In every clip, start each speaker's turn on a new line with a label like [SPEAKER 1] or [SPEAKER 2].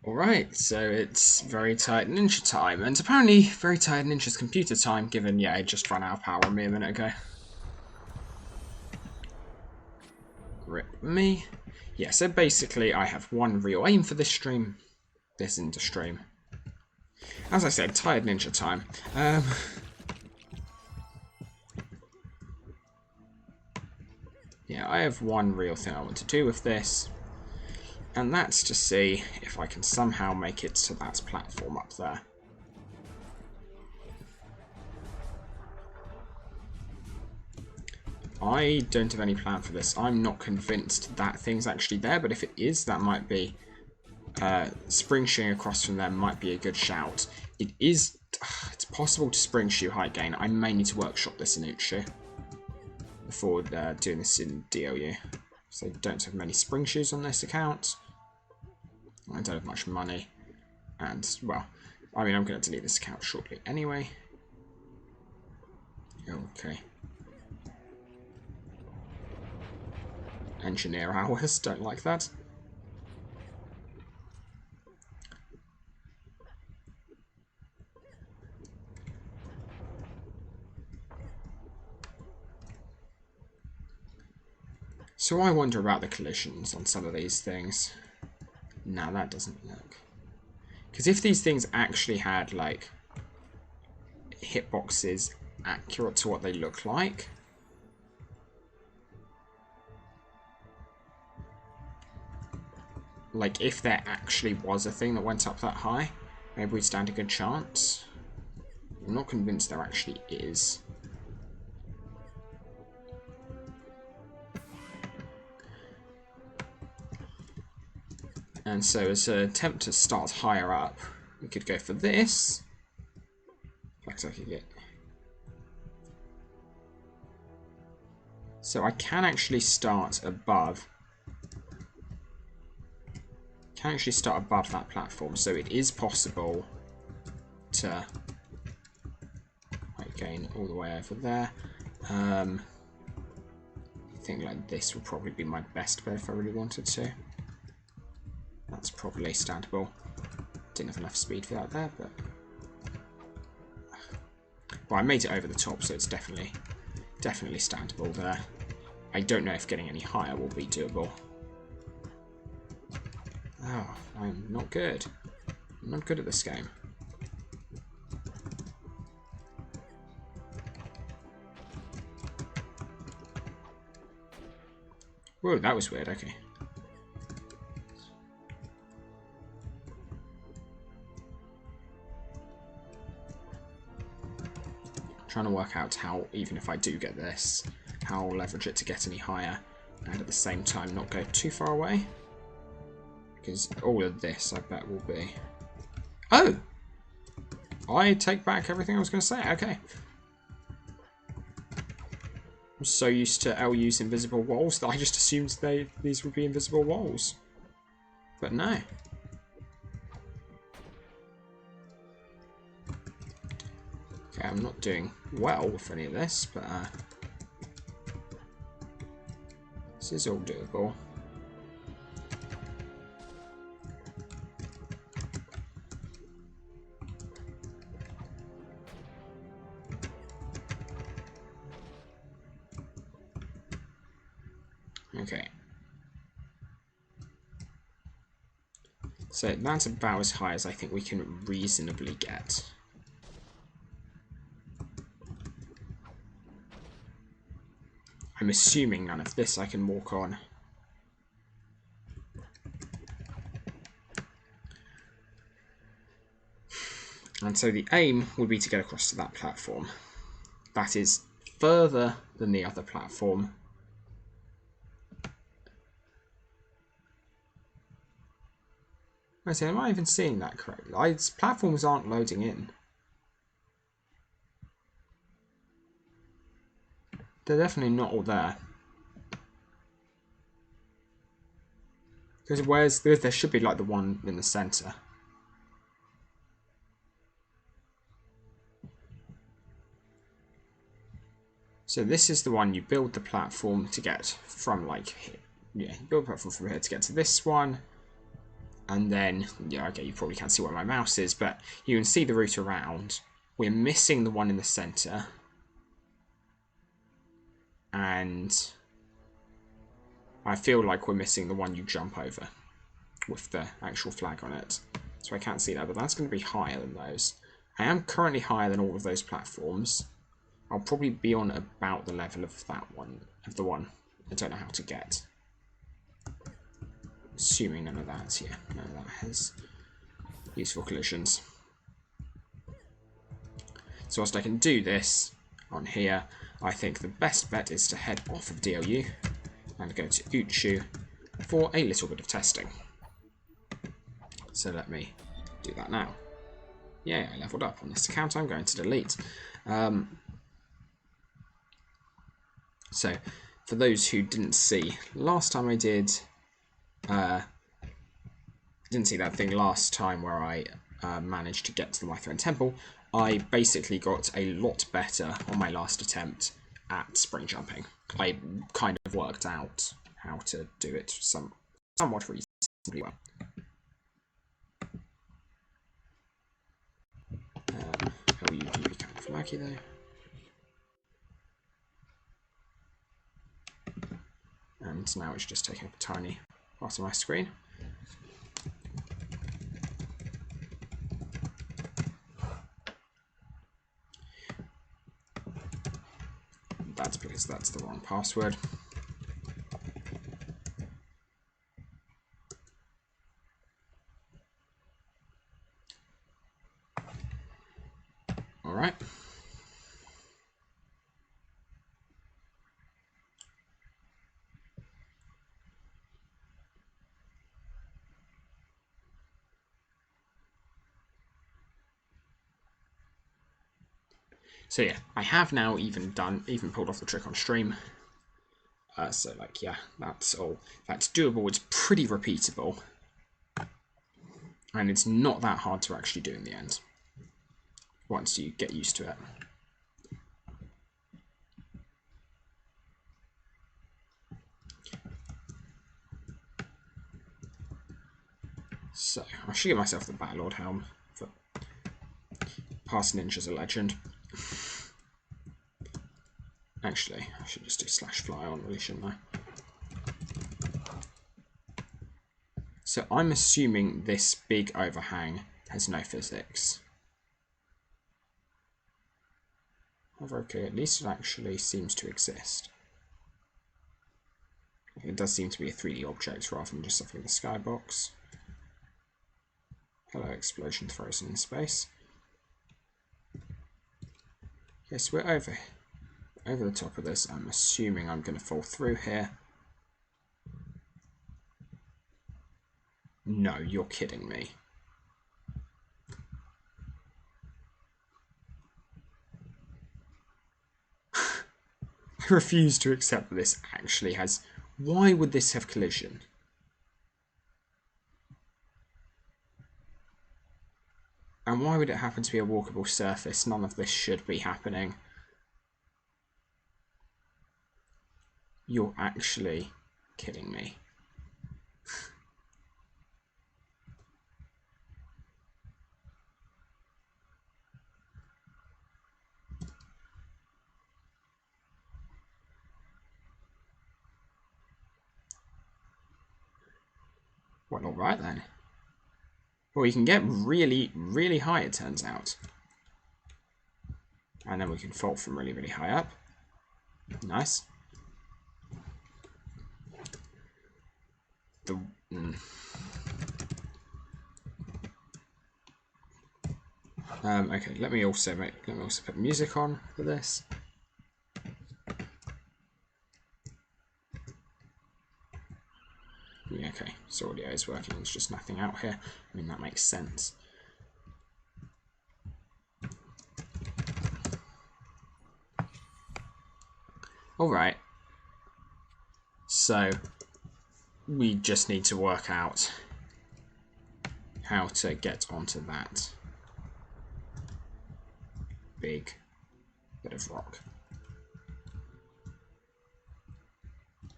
[SPEAKER 1] Alright, so it's Very Tired Ninja time, and apparently Very Tired Ninja's computer time, given, yeah, it just ran out of power on me a minute ago. Rip me. Yeah, so basically I have one real aim for this stream. This isn't a stream. As I said, Tired Ninja time. Yeah, I have one real thing I want to do with this. And that's to see if I can somehow make it to that platform up there. I don't have any plan for this. I'm not convinced that thing's actually there, but if it is, that might be... spring shooting across from there might be a good shout. It is... It's possible to spring shoot high gain. I may need to workshop this in Uchu before doing this in DLU. So I don't have many spring shoes on this account. I don't have much money. And, well, I mean, I'm going to delete this account shortly anyway. Okay. Engineer hours, don't like that. So I wonder about the collisions on some of these things. No, that doesn't look. Because if these things actually had, like, hitboxes accurate to what they look like... Like, if there actually was a thing that went up that high, maybe we'd stand a good chance. I'm not convinced there actually is. And so as an attempt to start higher up, we could go for this. In fact, I could get... So I can actually start above... Can actually start above that platform, so it is possible to gain all the way over there. I think like this would probably be my best bet if I really wanted to. That's probably standable. Didn't have enough speed for that there, but well, I made it over the top, so it's definitely standable there. I don't know if getting any higher will be doable. Oh, I'm not good. I'm not good at this game. Whoa, that was weird, okay. Trying to work out how, even if I do get this, how I'll leverage it to get any higher, and at the same time not go too far away. Because all of this, I bet, will be... Oh! I take back everything I was going to say. Okay. I'm so used to LU's invisible walls that I just assumed these would be invisible walls. But no. Okay, I'm not doing well with any of this, but this is all doable. Okay. So that's about as high as I think we can reasonably get. I'm assuming none of this I can walk on. And so the aim would be to get across to that platform. That is further than the other platform. I say, am I even seeing that correctly? Platforms aren't loading in. They're definitely not all there. Because there should be like the one in the center. So this is the one you build the platform to get from, like, here. Yeah, you build the platform from here to get to this one. And then, yeah, okay, you probably can't see where my mouse is, but you can see the route around. We're missing the one in the centre. And I feel like we're missing the one you jump over with the actual flag on it. So I can't see that, but that's going to be higher than those. I am currently higher than all of those platforms. I'll probably be on about the level of that one, of the one I don't know how to get. Assuming none of that, yeah, none of that has useful collisions. So whilst I can do this on here, I think the best bet is to head off of DLU and go to Uchu for a little bit of testing. So let me do that now. Yeah, I leveled up on this account. I'm going to delete. So for those who didn't see, last time I didn't see that thing last time where I managed to get to the Mythrone Temple, I basically got a lot better on my last attempt at spring jumping. I kind of worked out how to do it somewhat reasonably well. How you do be kind of laggy though. And now it's just taking up a tiny part of my screen. That's because that's the wrong password. All right. So yeah, I have now even pulled off the trick on stream. So like, yeah, that's all. That's doable. It's pretty repeatable. And it's not that hard to actually do in the end, once you get used to it. So, I should give myself the Battlelord helm, for Past Ninja's a legend. Actually, I should just do /fly on, really, shouldn't I? So I'm assuming this big overhang has no physics. However, okay, at least it actually seems to exist. It does seem to be a 3D object rather than just something in the skybox. Hello, explosion frozen in space. Yes, we're over the top of this. I'm assuming I'm going to fall through here. No, you're kidding me. I refuse to accept that this actually has... Why would this have collision? And why would it happen to be a walkable surface? None of this should be happening. You're actually kidding me. Well, alright then. Well, you can get really, really high, it turns out. And then we can fall from really, really high up. Nice. Okay, let me also put music on for this. Yeah, okay, so audio is working, there's just nothing out here. I mean, that makes sense. Alright. So, we just need to work out how to get onto that big bit of rock.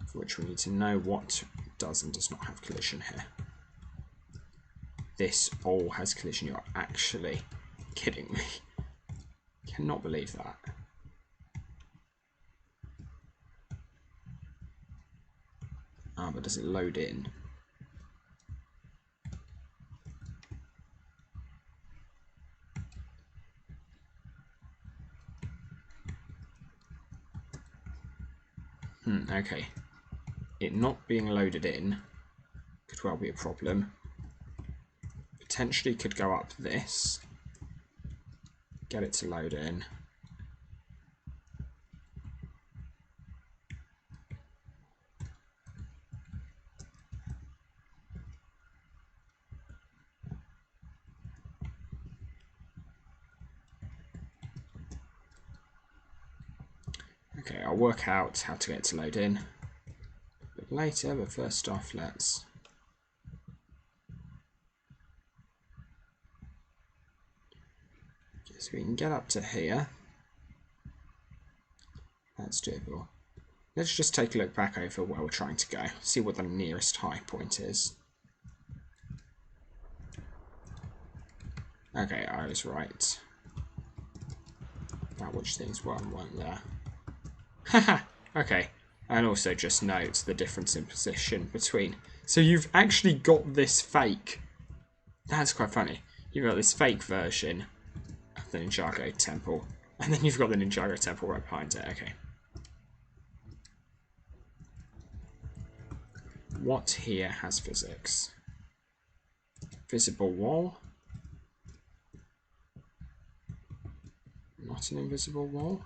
[SPEAKER 1] For which we need to know what does and does not have collision here. this all has collision. You're actually kidding me. Cannot believe that. Ah, but does it load in? Okay. It not being loaded in could well be a problem. Potentially could go up this. Get it to load in. Okay, I'll work out how to get it to load in a bit later, but first off, let's... So we can get up to here. That's doable. Let's just take a look back over where we're trying to go. See what the nearest high point is. Okay, I was right. About which things were and weren't there. Haha! Okay. And also just note the difference in position between... So you've actually got this fake. That's quite funny. You've got this fake version of the Ninjago Temple. And then you've got the Ninjago Temple right behind it. Okay. What here has physics? Visible wall? Not an invisible wall?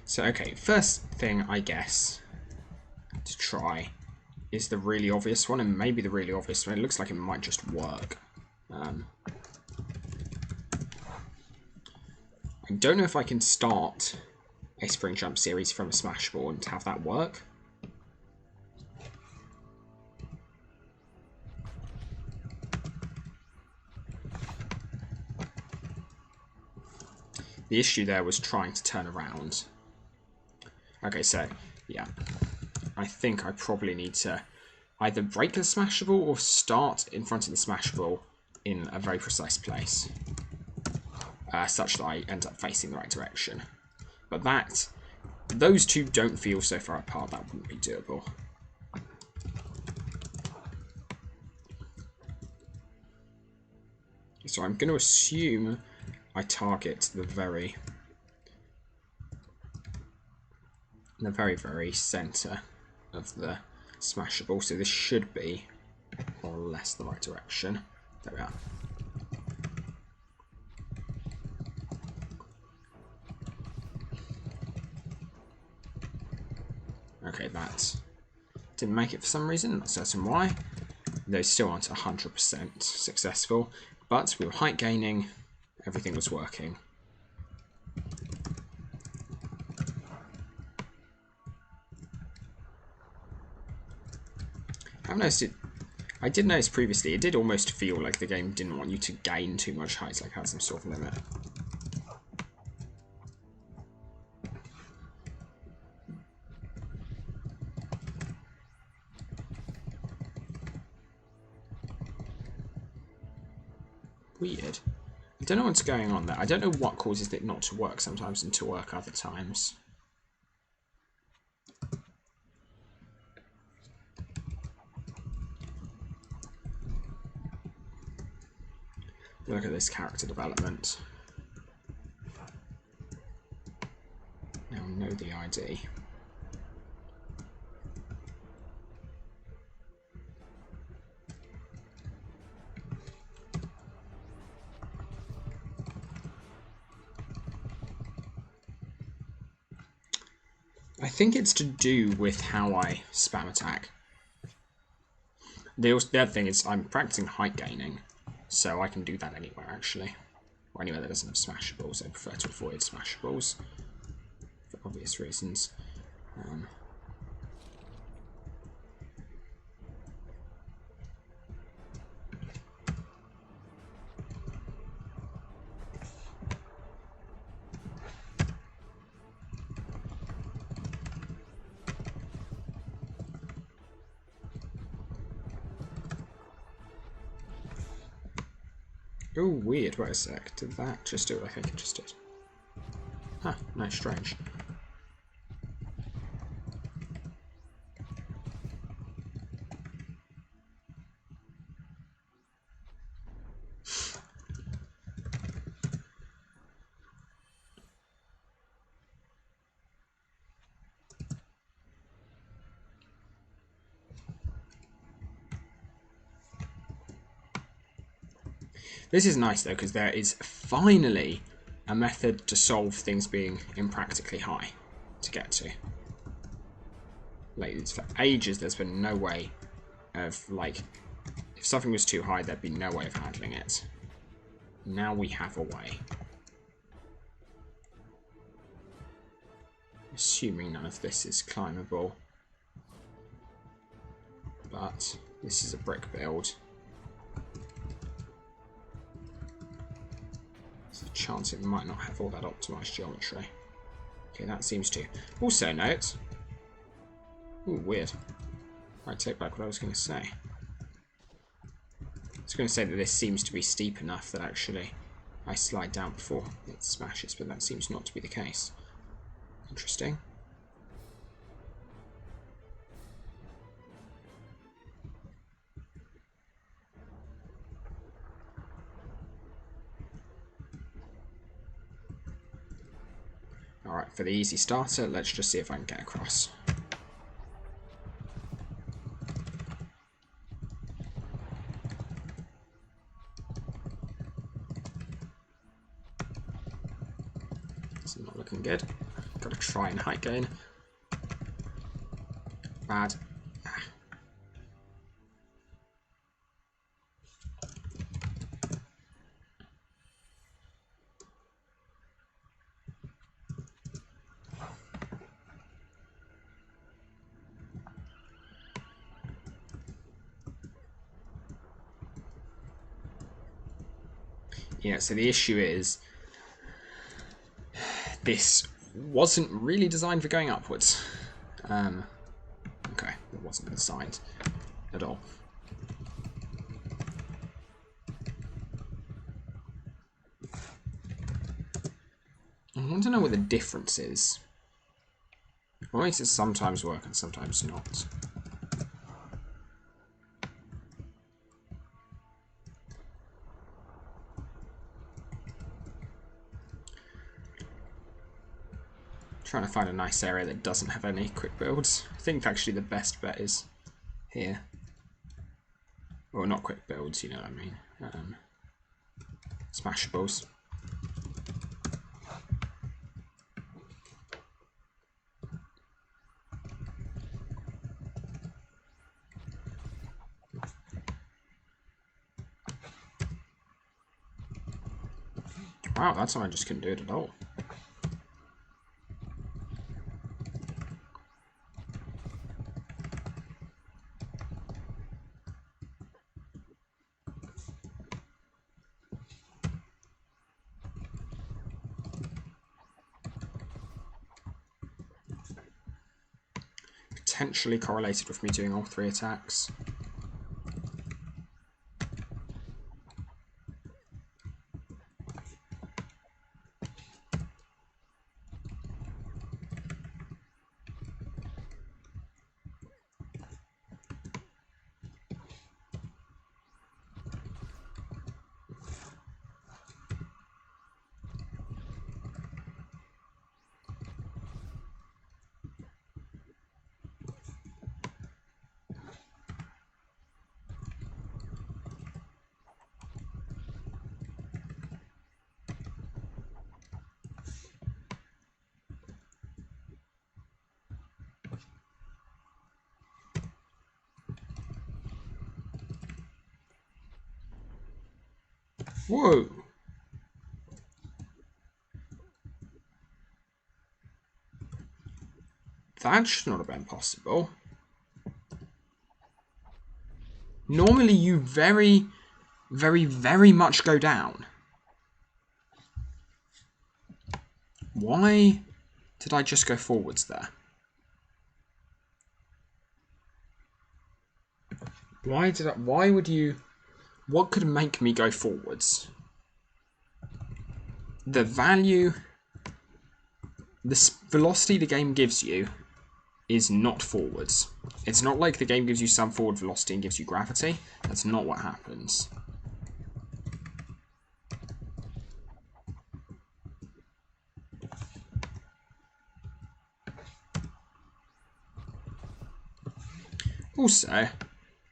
[SPEAKER 1] So, okay, first thing, I guess, to try is the really obvious one, and maybe the really obvious one. It looks like it might just work. I don't know if I can start a spring jump series from a Smashable and have that work. The issue there was trying to turn around. Okay, so, yeah. I think I probably need to either break the Smashable or start in front of the Smashable in a very precise place. Such that I end up facing the right direction. But those two don't feel so far apart, that wouldn't be doable. So I'm going to assume I target the very centre of the Smashable, so this should be more or less the right direction. There we are. Okay, that didn't make it for some reason, not certain why. Those still aren't 100% successful, but we were height gaining, everything was working. I've noticed it. I did notice previously, it did almost feel like the game didn't want you to gain too much height, like had some sort of limit. Weird. I don't know what's going on there. I don't know what causes it not to work sometimes and to work other times. Look at this character development. Now know the ID. think it's to do with how I spam attack. The other thing is I'm practicing height gaining, so I can do that anywhere actually. Or anywhere that doesn't have smashables. I prefer to avoid smashables for obvious reasons. Oh, weird. Wait a sec. Did that just do what I think it just did? Huh, no, strange. This is nice though, because there is finally a method to solve things being impractically high to get to. Like, for ages there's been no way of, like, if something was too high there'd be no way of handling it. Now we have a way. Assuming none of this is climbable. But this is a brick build. There's a chance it might not have all that optimized geometry. Okay, that seems to. Also note. Ooh, weird. I take back what I was going to say. I was going to say that this seems to be steep enough that actually I slide down before it smashes, but that seems not to be the case. Interesting. Alright, for the easy starter, let's just see if I can get across. It's not looking good. Gotta try and height gain. Bad. Ah. Yeah, so the issue is this wasn't really designed for going upwards. Okay, it wasn't designed at all. I want to know what the difference is. What makes it sometimes work and sometimes not? Trying to find a nice area that doesn't have any quick builds. I think actually the best bet is here. Well, not quick builds, you know what I mean. Smashables. Wow, that time I just couldn't do it at all. Potentially correlated with me doing all 3 attacks. Whoa. That should not have been possible. Normally you very, very, very much go down. Why did I just go forwards there? Why would you... What could make me go forwards? The value... The velocity the game gives you is not forwards. It's not like the game gives you some forward velocity and gives you gravity. That's not what happens. Also,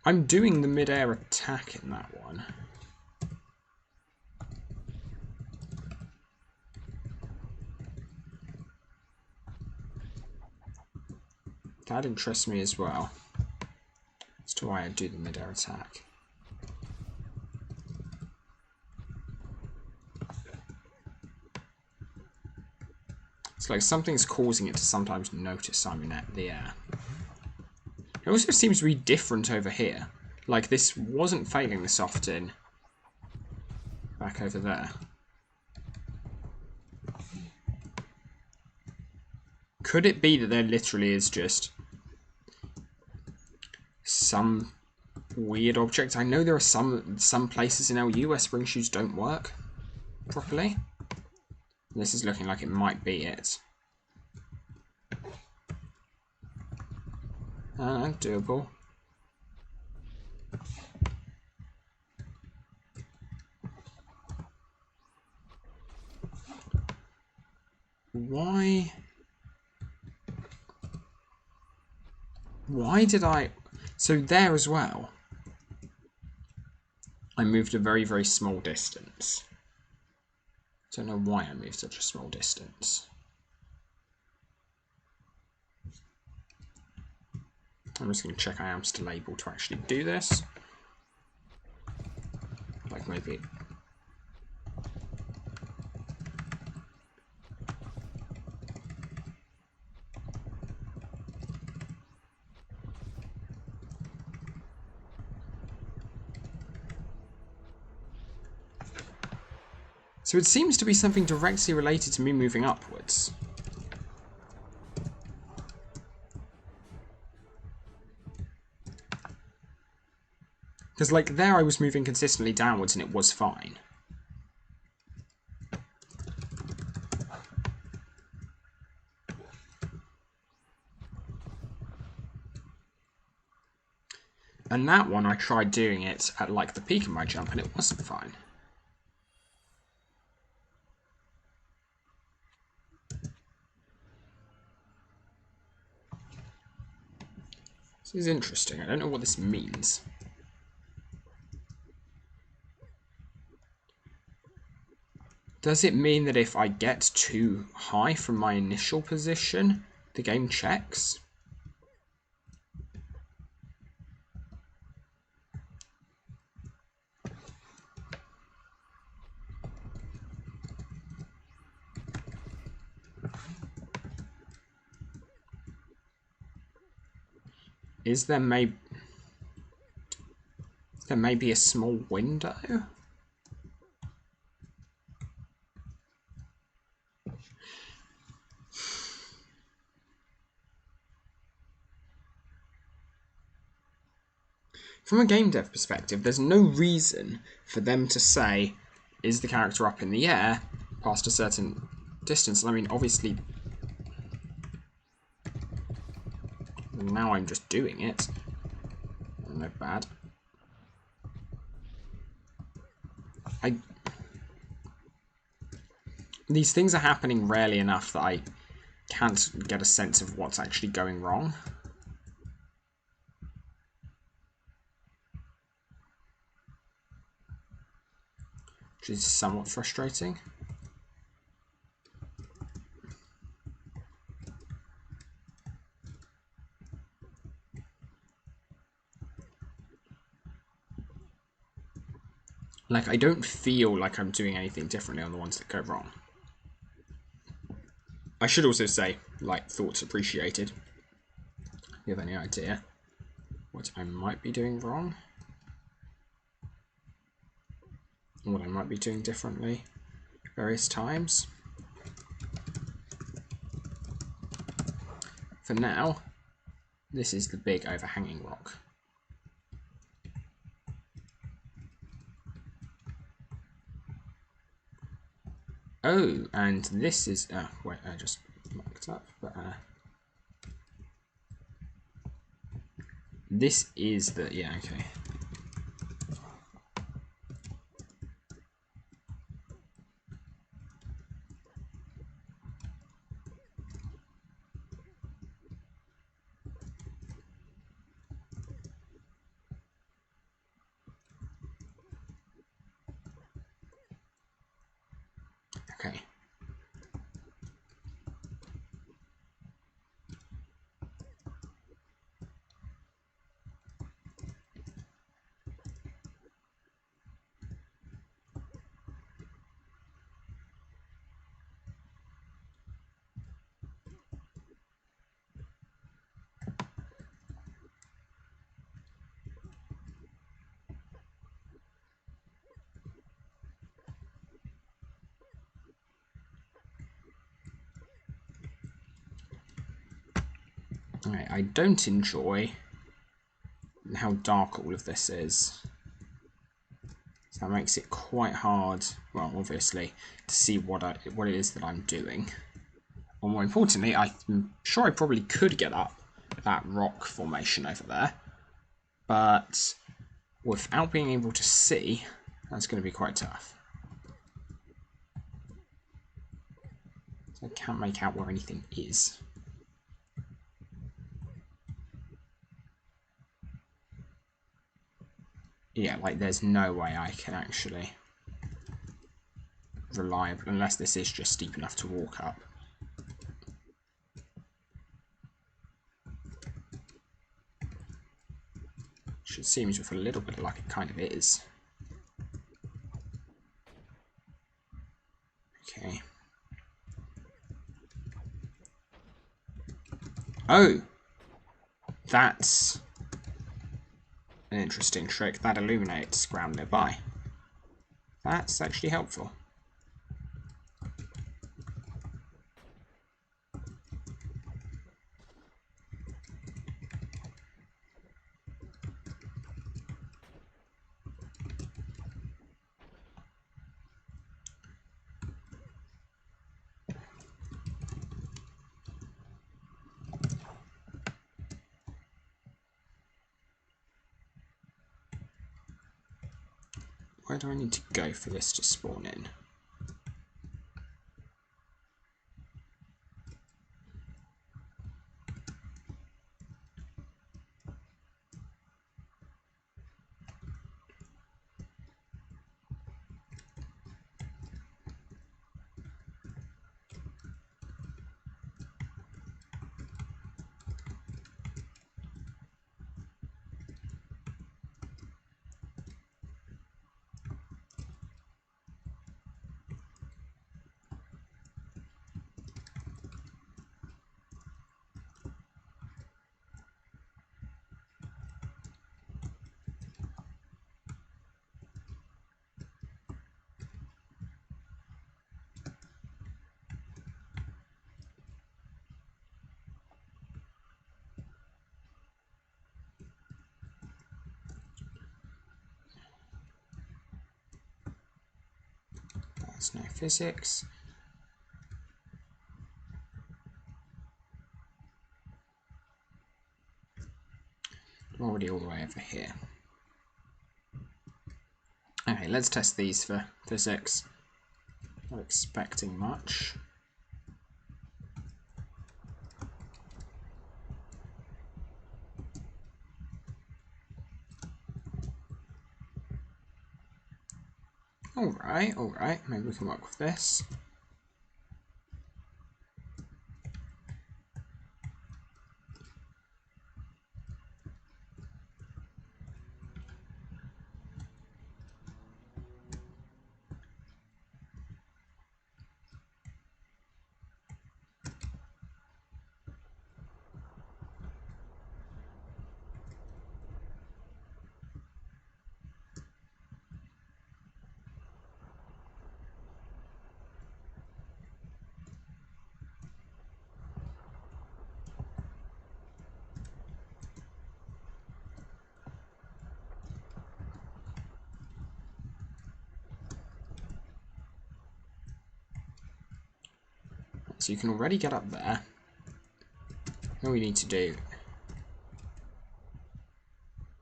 [SPEAKER 1] I'm doing the mid-air attack in that one. That interests me as well, as to why I do the mid-air attack. It's like something's causing it to sometimes notice I'm in the air. It also seems to be different over here. Like, this wasn't failing this often back over there. Could it be that there literally is just some weird object? I know there are some places in LU where spring shoes don't work properly. This is looking like it might be it. Doable. Why did I... So there as well, I moved a very, very small distance. Don't know why I moved such a small distance. I'm just going to check I am still able to actually do this. Like maybe... So it seems to be something directly related to me moving upwards. Because, like, there I was moving consistently downwards and it was fine. And that one, I tried doing it at, like, the peak of my jump and it wasn't fine. This is interesting. I don't know what this means. Does it mean that if I get too high from my initial position, the game checks? There may be a small window? From a game dev perspective, there's no reason for them to say, is the character up in the air past a certain distance? And I mean, obviously, now I'm just doing it. No bad. These things are happening rarely enough that I can't get a sense of what's actually going wrong. Which is somewhat frustrating. Like, I don't feel like I'm doing anything differently on the ones that go wrong. I should also say, like, thoughts appreciated. Do you have any idea what I might be doing wrong? What I might be doing differently various times? For now, this is the big overhanging rock. Oh, and this is... wait, I just marked up, but... this is the... yeah, okay. Okay. Alright, I don't enjoy how dark all of this is. So that makes it quite hard, well, obviously, to see what it is that I'm doing. Or more importantly, I'm sure I probably could get up that rock formation over there. But without being able to see, that's going to be quite tough. So I can't make out where anything is. Yeah, like there's no way I can actually rely, unless this is just steep enough to walk up. Which it seems with a little bit like it kind of is. Okay. Oh! That's an interesting trick. That illuminates ground nearby. That's actually helpful. Where do I need to go for this to spawn in? That's no physics. I'm already all the way over here. Okay, let's test these for physics. Not expecting much. Alright, maybe we can work with this. So you can already get up there. All we need to do...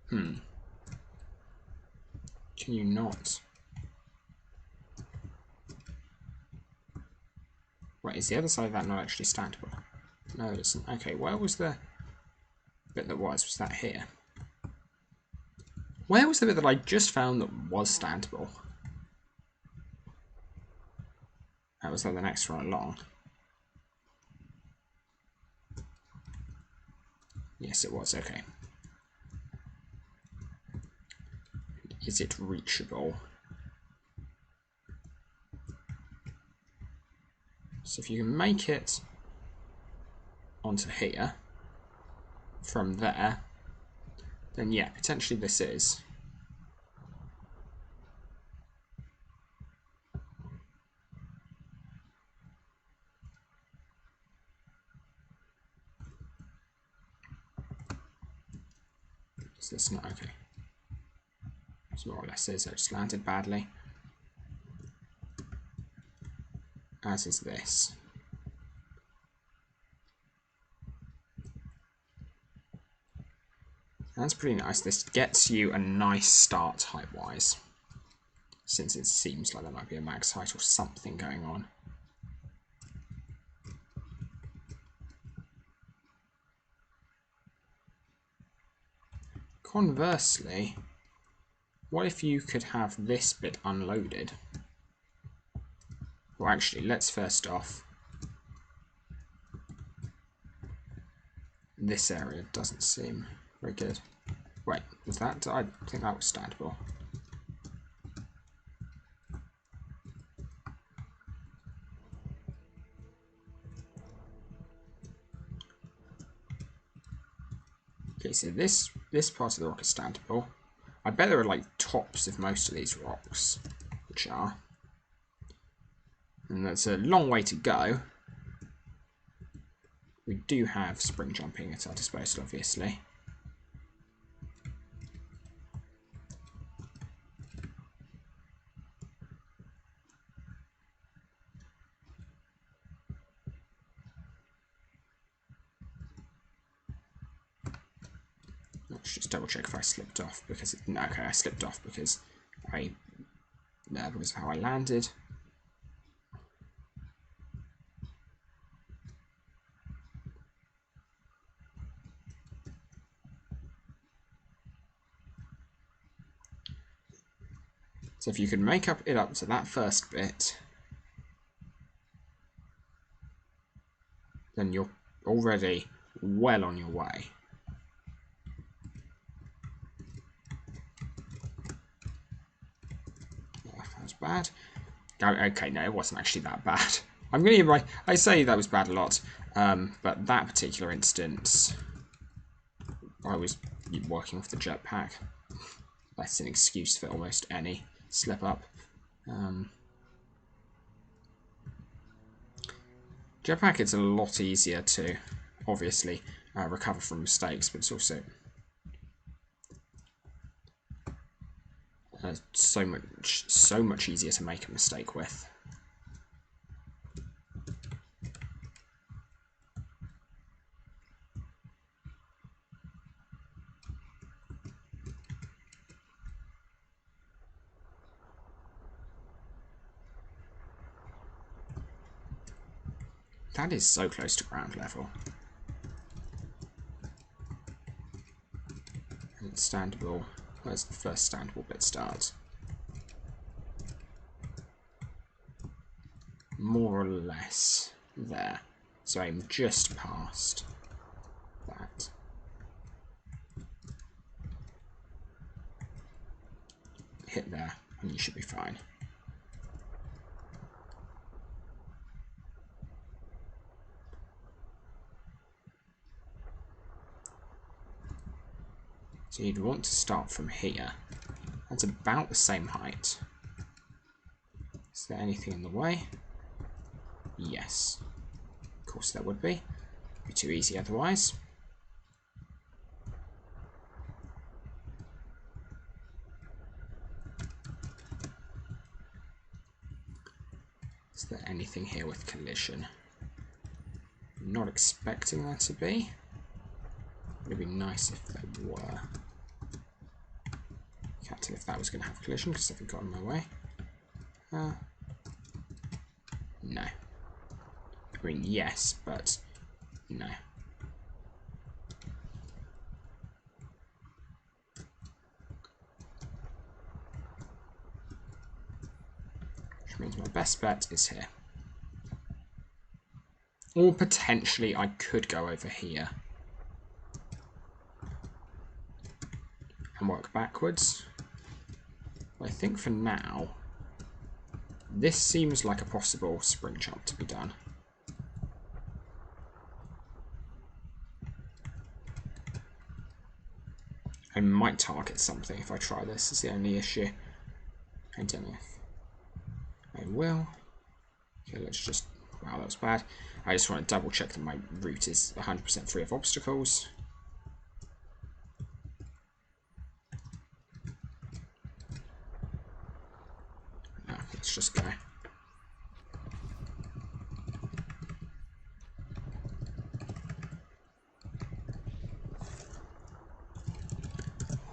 [SPEAKER 1] Can you not... Wait, is the other side of that not actually standable? No, it isn't. Okay, where was the bit that was? Was that here? Where was the bit that I just found that was standable? That was like the next one along. Yes, it was. Okay. Is it reachable? So if you can make it onto here from there, then yeah, potentially this is. Is this not okay? It's more or less is. I just landed badly. As is this. That's pretty nice. This gets you a nice start height-wise, since it seems like there might be a max height or something going on. Conversely, what if you could have this bit unloaded? Well, actually, let's first off... This area doesn't seem very good. Wait, was that? I think that was standable. Okay, so this part of the rock is standable. I bet there are like tops of most of these rocks, which are. And that's a long way to go. We do have spring jumping at our disposal, obviously. Let's just double check if I slipped off because no, okay, I slipped off because because of how I landed. So if you could make it up to that first bit, then you're already well on your way. Yeah, that was bad. Okay, no, it wasn't actually that bad. I'm going to I say that was bad a lot, but that particular instance, I was working with the jetpack. That's an excuse for almost any slip up. Jetpack, it's a lot easier to, obviously, recover from mistakes, but it's also so much easier to make a mistake with. That is so close to ground level. And it's standable. Where's the first standable bit start? More or less there. So I'm just past that. Hit there, and you should be fine. So you'd want to start from here. That's about the same height. Is there anything in the way? Yes. Of course there would be. It'd be too easy otherwise. Is there anything here with collision? not expecting there to be. It would be nice if there were. Can't tell if that was going to have collision because I haven't got in my way. No. I mean, yes, but no. Which means my best bet is here. Or potentially I could go over here and work backwards. But I think for now, this seems like a possible spring jump to be done. I might target something if I try this, is the only issue. I don't know if I will. Okay, let's just... Wow, that was bad. I just want to double check that my route is 100% free of obstacles. No, let's just go.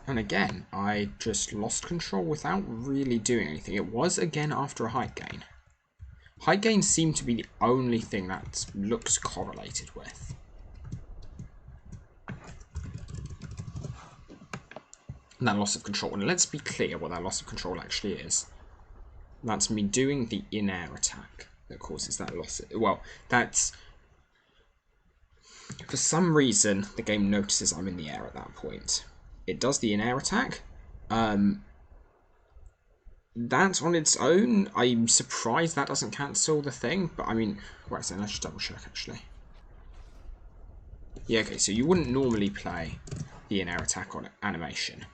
[SPEAKER 1] And again, I just lost control without really doing anything. It was again after a height gain. Height gains seem to be the only thing that looks correlated with. And that loss of control. And let's be clear what that loss of control actually is. That's me doing the in-air attack that causes that loss. Well, that's... For some reason, the game notices I'm in the air at that point. It does the in-air attack. That on its own, I'm surprised that doesn't cancel the thing, but I mean, right, so let's just double check actually. Yeah, okay, so you wouldn't normally play the in-air attack on animation.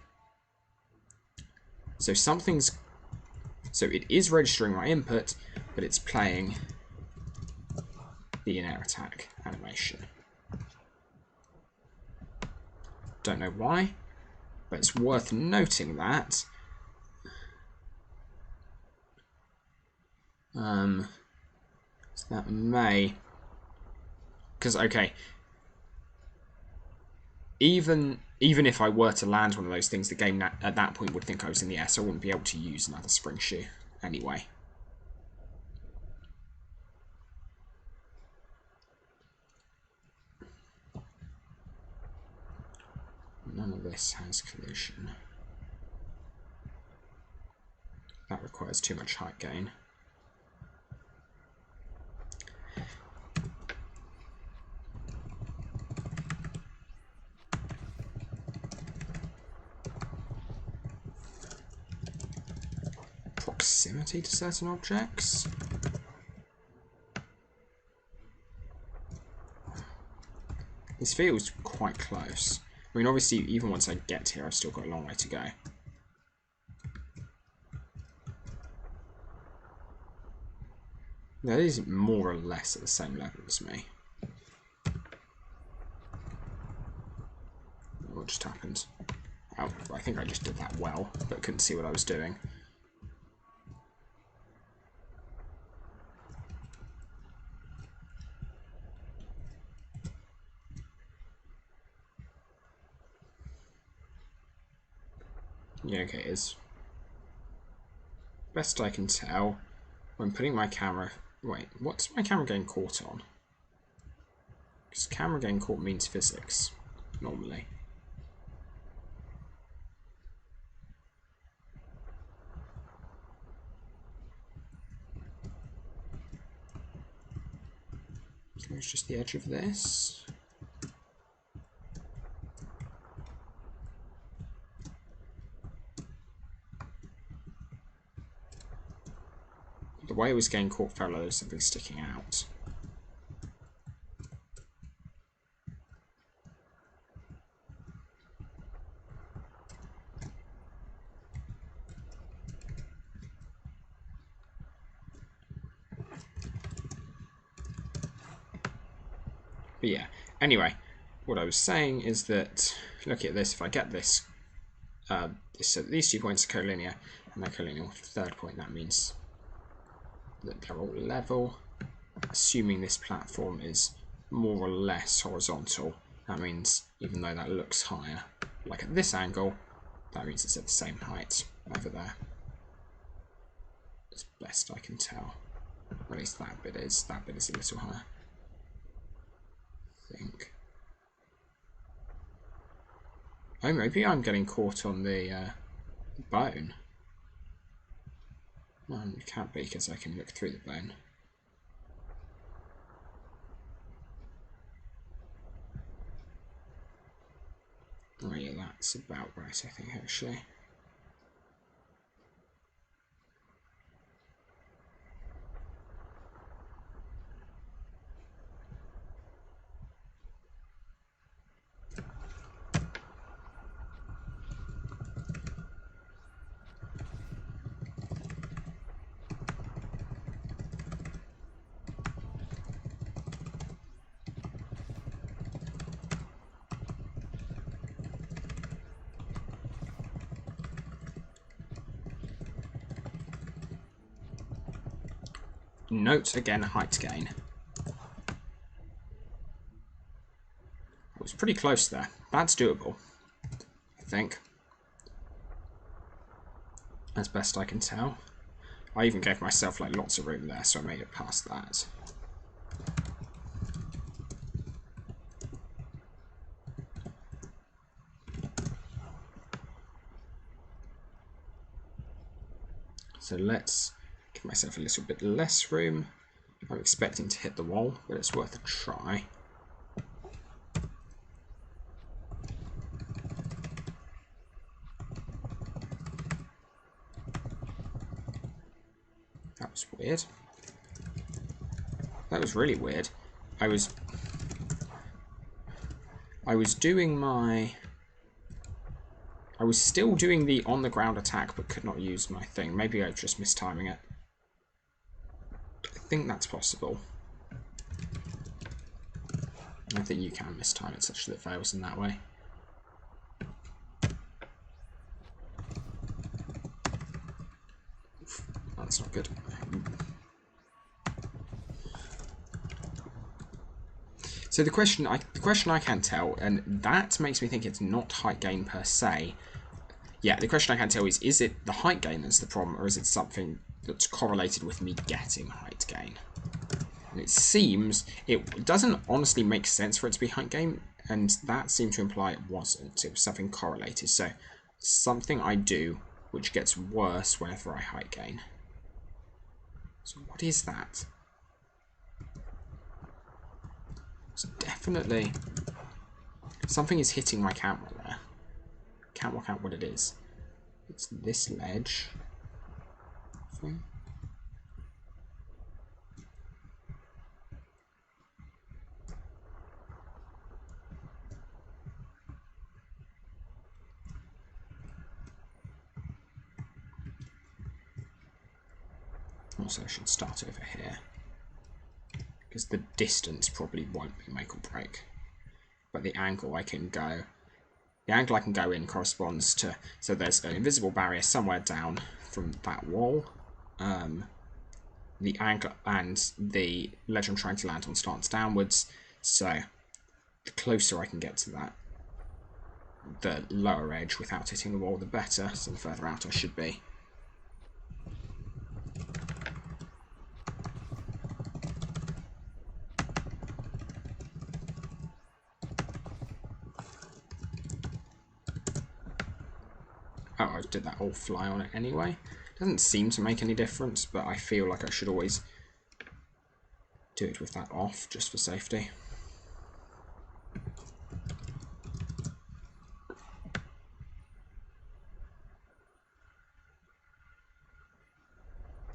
[SPEAKER 1] So something's, so it is registering my input, but it's playing the in-air attack animation. Don't know why, but it's worth noting that. So that may, because okay, even if I were to land one of those things, the game at that point would think I was in the air, so I wouldn't be able to use another spring shoe anyway. None of this has collision. That requires too much height gain. Proximity to certain objects. This feels quite close. I mean, obviously, even once I get here, I've still got a long way to go. That is more or less at the same level as me. What just happened? Oh, I think I just did that well, but couldn't see what I was doing. Yeah, okay, it is. Best I can tell, when putting my camera... Wait, what's my camera getting caught on? Because camera getting caught means physics, normally. So it's just the edge of this. The way it was getting caught felt like there was something sticking out. But yeah, anyway, what I was saying is that, look at this, if I get this, so these 2 points are collinear, and they're collinear with the third point, that means that they're all level, assuming this platform is more or less horizontal. That means even though that looks higher, like at this angle, that means it's at the same height over there. As best I can tell. Or at least that bit is. That bit is a little higher. I think. Oh, maybe I'm getting caught on the bone. No, it can't be because I can look through the bone. Oh yeah, that's about right, I think, actually. Note again, height gain. I was pretty close there. That's doable, I think. As best I can tell. I even gave myself like lots of room there, so I made it past that. So let's give myself a little bit less room. I'm expecting to hit the wall, but it's worth a try. That was weird. That was really weird. I was doing my... I was still doing the on-the-ground attack, but could not use my thing. Maybe I was just mistiming it. I think that's possible. I think you can mistime it such that it fails in that way. That's not good. So the question I can tell, and that makes me think it's not height gain per se. Yeah, the question I can tell is it the height gain that's the problem, or is it something that's correlated with me getting height gain? And it seems, it doesn't honestly make sense for it to be height gain, and that seemed to imply it wasn't. It was something correlated. So something I do which gets worse whenever I height gain. So what is that? It's definitely something is hitting my camera there. Can't work out what it is. It's this ledge thing. Also, I should start over here because the distance probably won't be make or break, but the angle I can go. The angle I can go in corresponds to, so there's an invisible barrier somewhere down from that wall. The angle and the ledge I'm trying to land on starts downwards, so the closer I can get to that, the lower edge without hitting the wall, the better, so the further out I should be. Oh, I did that all fly on it anyway. Doesn't seem to make any difference, but I feel like I should always do it with that off, just for safety.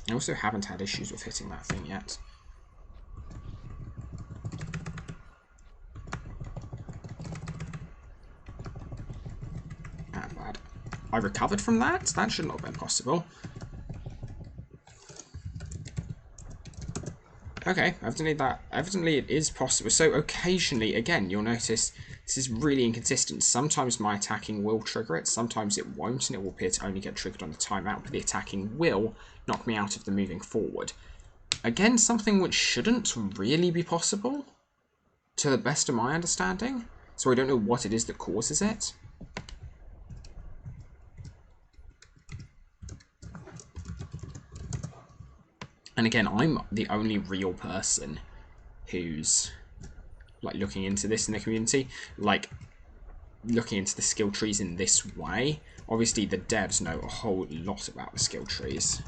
[SPEAKER 1] I also haven't had issues with hitting that thing yet. Not bad. I recovered from that? That should not have been possible. Okay, evidently it is possible. So occasionally, again, you'll notice this is really inconsistent. Sometimes my attacking will trigger it, sometimes it won't, and it will appear to only get triggered on the timeout, but the attacking will knock me out of the moving forward. Again, something which shouldn't really be possible. to the best of my understanding. So I don't know what it is that causes it. And again, I'm the only real person who's like looking into this in the community, like looking into the skill trees in this way. Obviously the devs know a whole lot about the skill trees,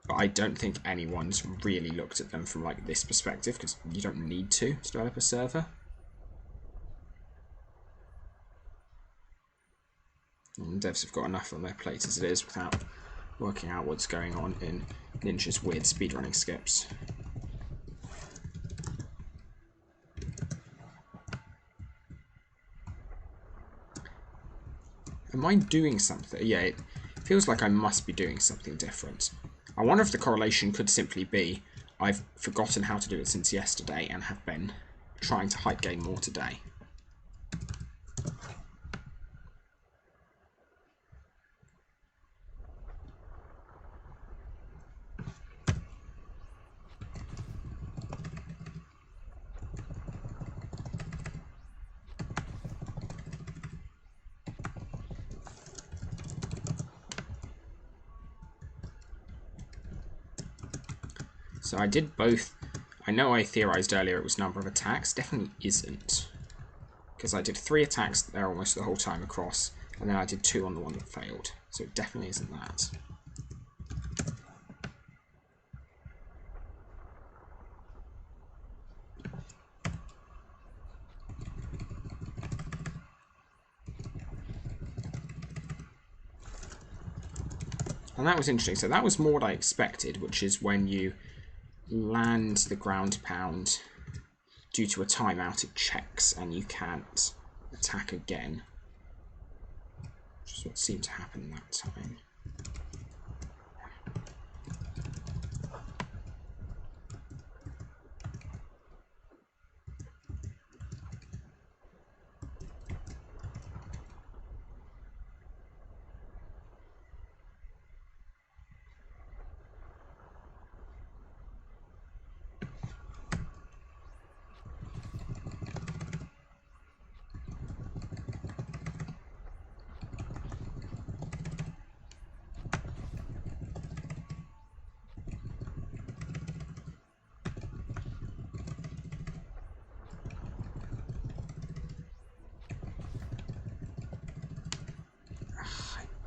[SPEAKER 1] but I don't think anyone's really looked at them from like this perspective, because you don't need to develop a server. And devs have got enough on their plate as it is without working out what's going on in Ninja's weird speedrunning skips. Am I doing something? Yeah, it feels like I must be doing something different. I wonder if the correlation could simply be I've forgotten how to do it since yesterday and have been trying to hype game more today. So I did both. I know I theorized earlier it was number of attacks. Definitely isn't. Because I did 3 attacks there almost the whole time across, and then I did 2 on the one that failed. So it definitely isn't that. And that was interesting. So that was more what I expected, which is when you land the ground pound due to a timeout, it checks and you can't attack again. Which is what seemed to happen that time.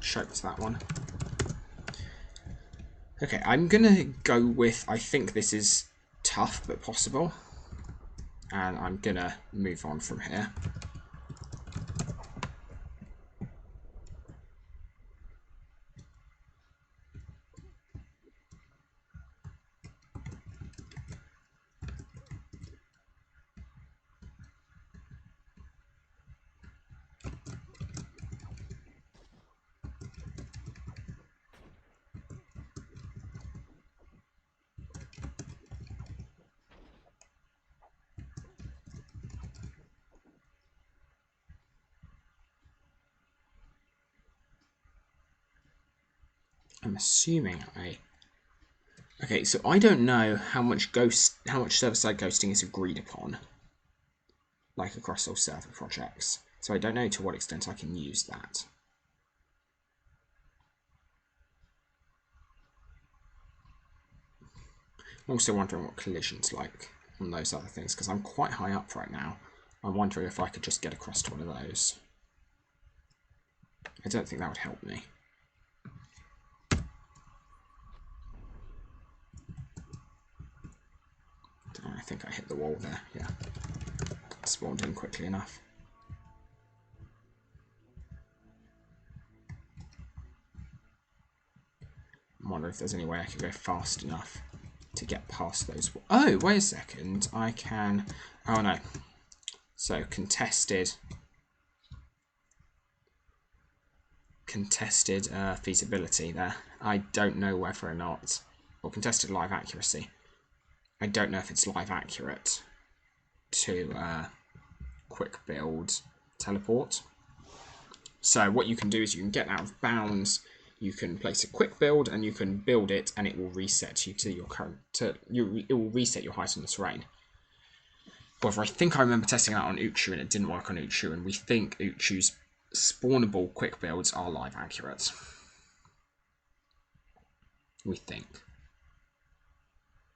[SPEAKER 1] Choked that one. Okay, I'm gonna go with, I think this is tough but possible, and I'm gonna move on from here. I'm assuming Okay, so I don't know how much server-side ghosting is agreed upon, like across all server projects. So I don't know to what extent I can use that. I'm also wondering what collision's like on those other things, because I'm quite high up right now. I'm wondering if I could just get across to one of those. I don't think that would help me. I think I hit the wall there, yeah. Spawned in quickly enough. I wonder if there's any way I could go fast enough to get past those. Oh, wait a second. I can... Oh, no. So, contested feasibility there. I don't know whether or not... Or contested live accuracy. I don't know if it's live accurate to quick build teleport. So what you can do is you can get out of bounds, you can place a quick build, and you can build it, and it will reset you to your current. It will reset your height on the terrain. However, I think I remember testing that on Uchu and it didn't work on Uchu, and we think Uchu's spawnable quick builds are live accurate. We think.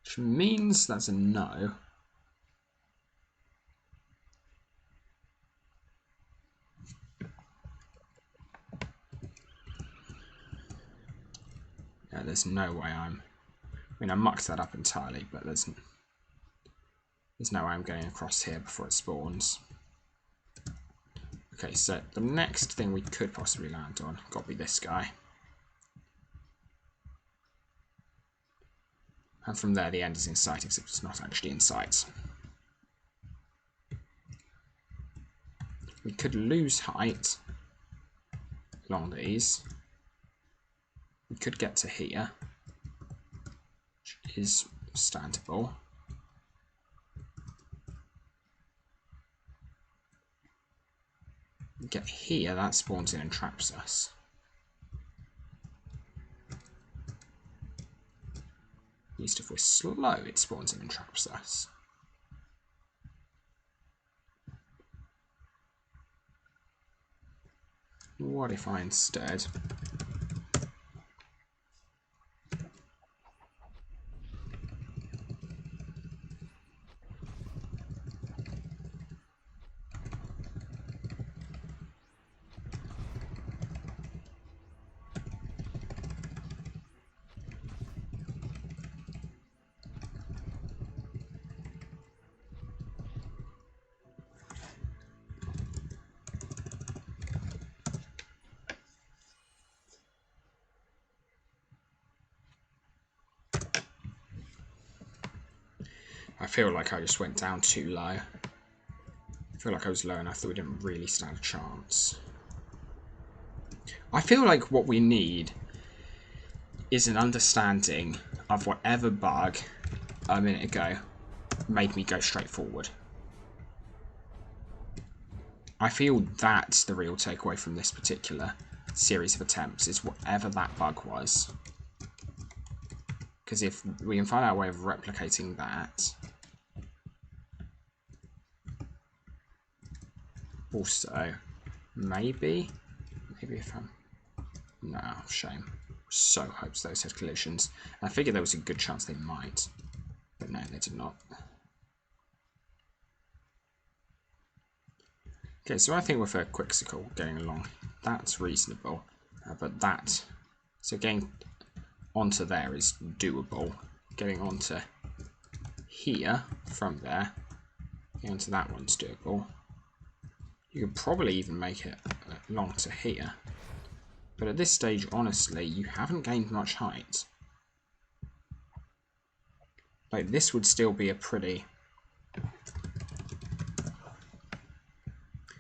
[SPEAKER 1] Which means that's a no. Yeah, there's no way I mean, I mucked that up entirely, but there's no way I'm getting across here before it spawns. Okay, so the next thing we could possibly land on got to be this guy. And from there, the end is in sight, except it's not actually in sight. We could lose height along these. We could get to here, which is standable. We get here, that spawns in and traps us. At least if we're slow, it spawns in and traps us. What if I instead I feel like I just went down too low. I feel like I was low enough that we didn't really stand a chance. I feel like what we need is an understanding of whatever bug a minute ago made me go straight forward. I feel that's the real takeaway from this particular series of attempts, is whatever that bug was. Because if we can find out a way of replicating that. Also, maybe if I'm... No, shame. So hopes those had collisions. And I figured there was a good chance they might. But no, they did not. Okay, so I think with a Quixsicle getting along, that's reasonable. But that... So getting onto there is doable. Getting onto here from there, getting onto that one's doable. You could probably even make it along to here. But at this stage, honestly, you haven't gained much height. Like, this would still be a pretty...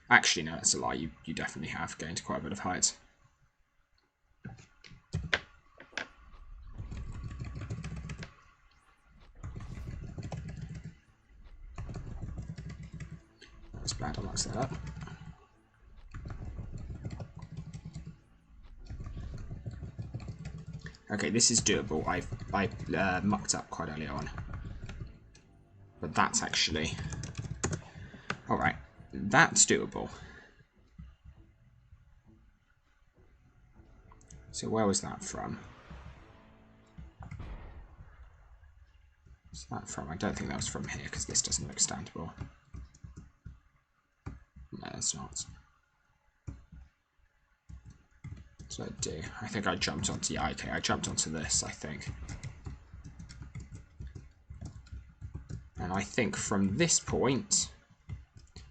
[SPEAKER 1] Actually, no, that's a lie. You definitely have gained quite a bit of height. That's bad, I'll max that up. Okay, this is doable. I mucked up quite early on. But that's actually... Alright, that's doable. So where was that from? Where's that from? I don't think that was from here, because this doesn't look standable. No, it's not. What did I do? I think I jumped onto... Yeah, okay, I jumped onto this, I think. And I think from this point...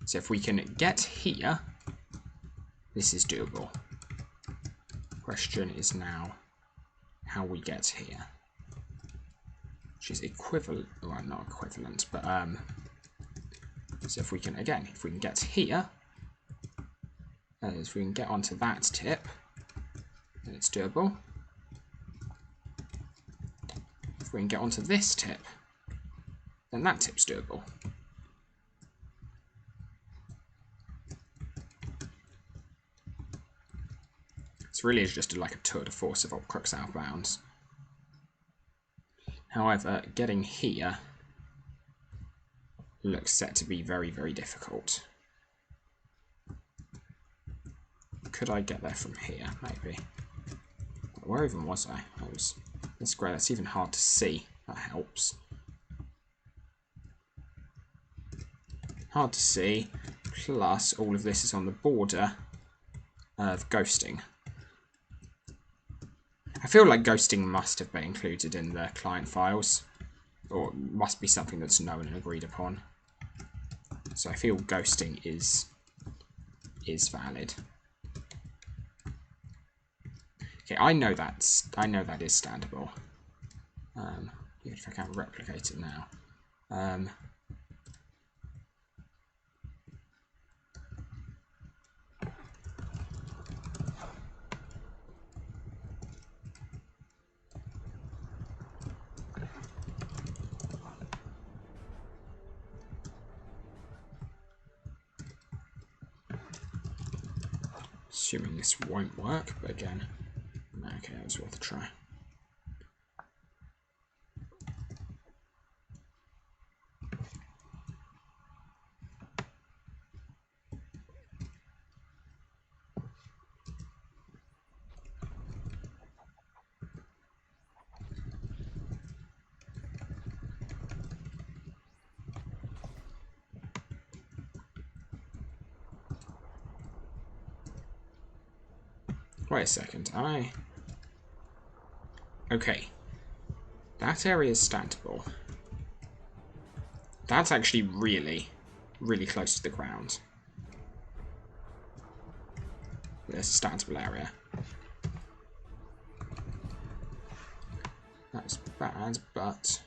[SPEAKER 1] So if we can get here, this is doable. Question is now how we get here. Which is equivalent... Well, not equivalent, but... So if we can, again, if we can get here... if we can get onto that tip... then it's doable. If we can get onto this tip, then that tip's doable. This really is just like a tour de force of Opcrux outbounds. However, getting here looks set to be very, very difficult. Could I get there from here, maybe? Where even was I? That's great. That's even hard to see. That helps. Hard to see. Plus, all of this is on the border of ghosting. I feel like ghosting must have been included in the client files, or must be something that's known and agreed upon. So I feel ghosting is valid. Okay, I know that is standable. Even if I can't replicate it now. Assuming this won't work, but again, okay, that was worth a try. Wait a second, okay. That area is standable. That's actually really, really close to the ground. There's a standable area. That's bad, but...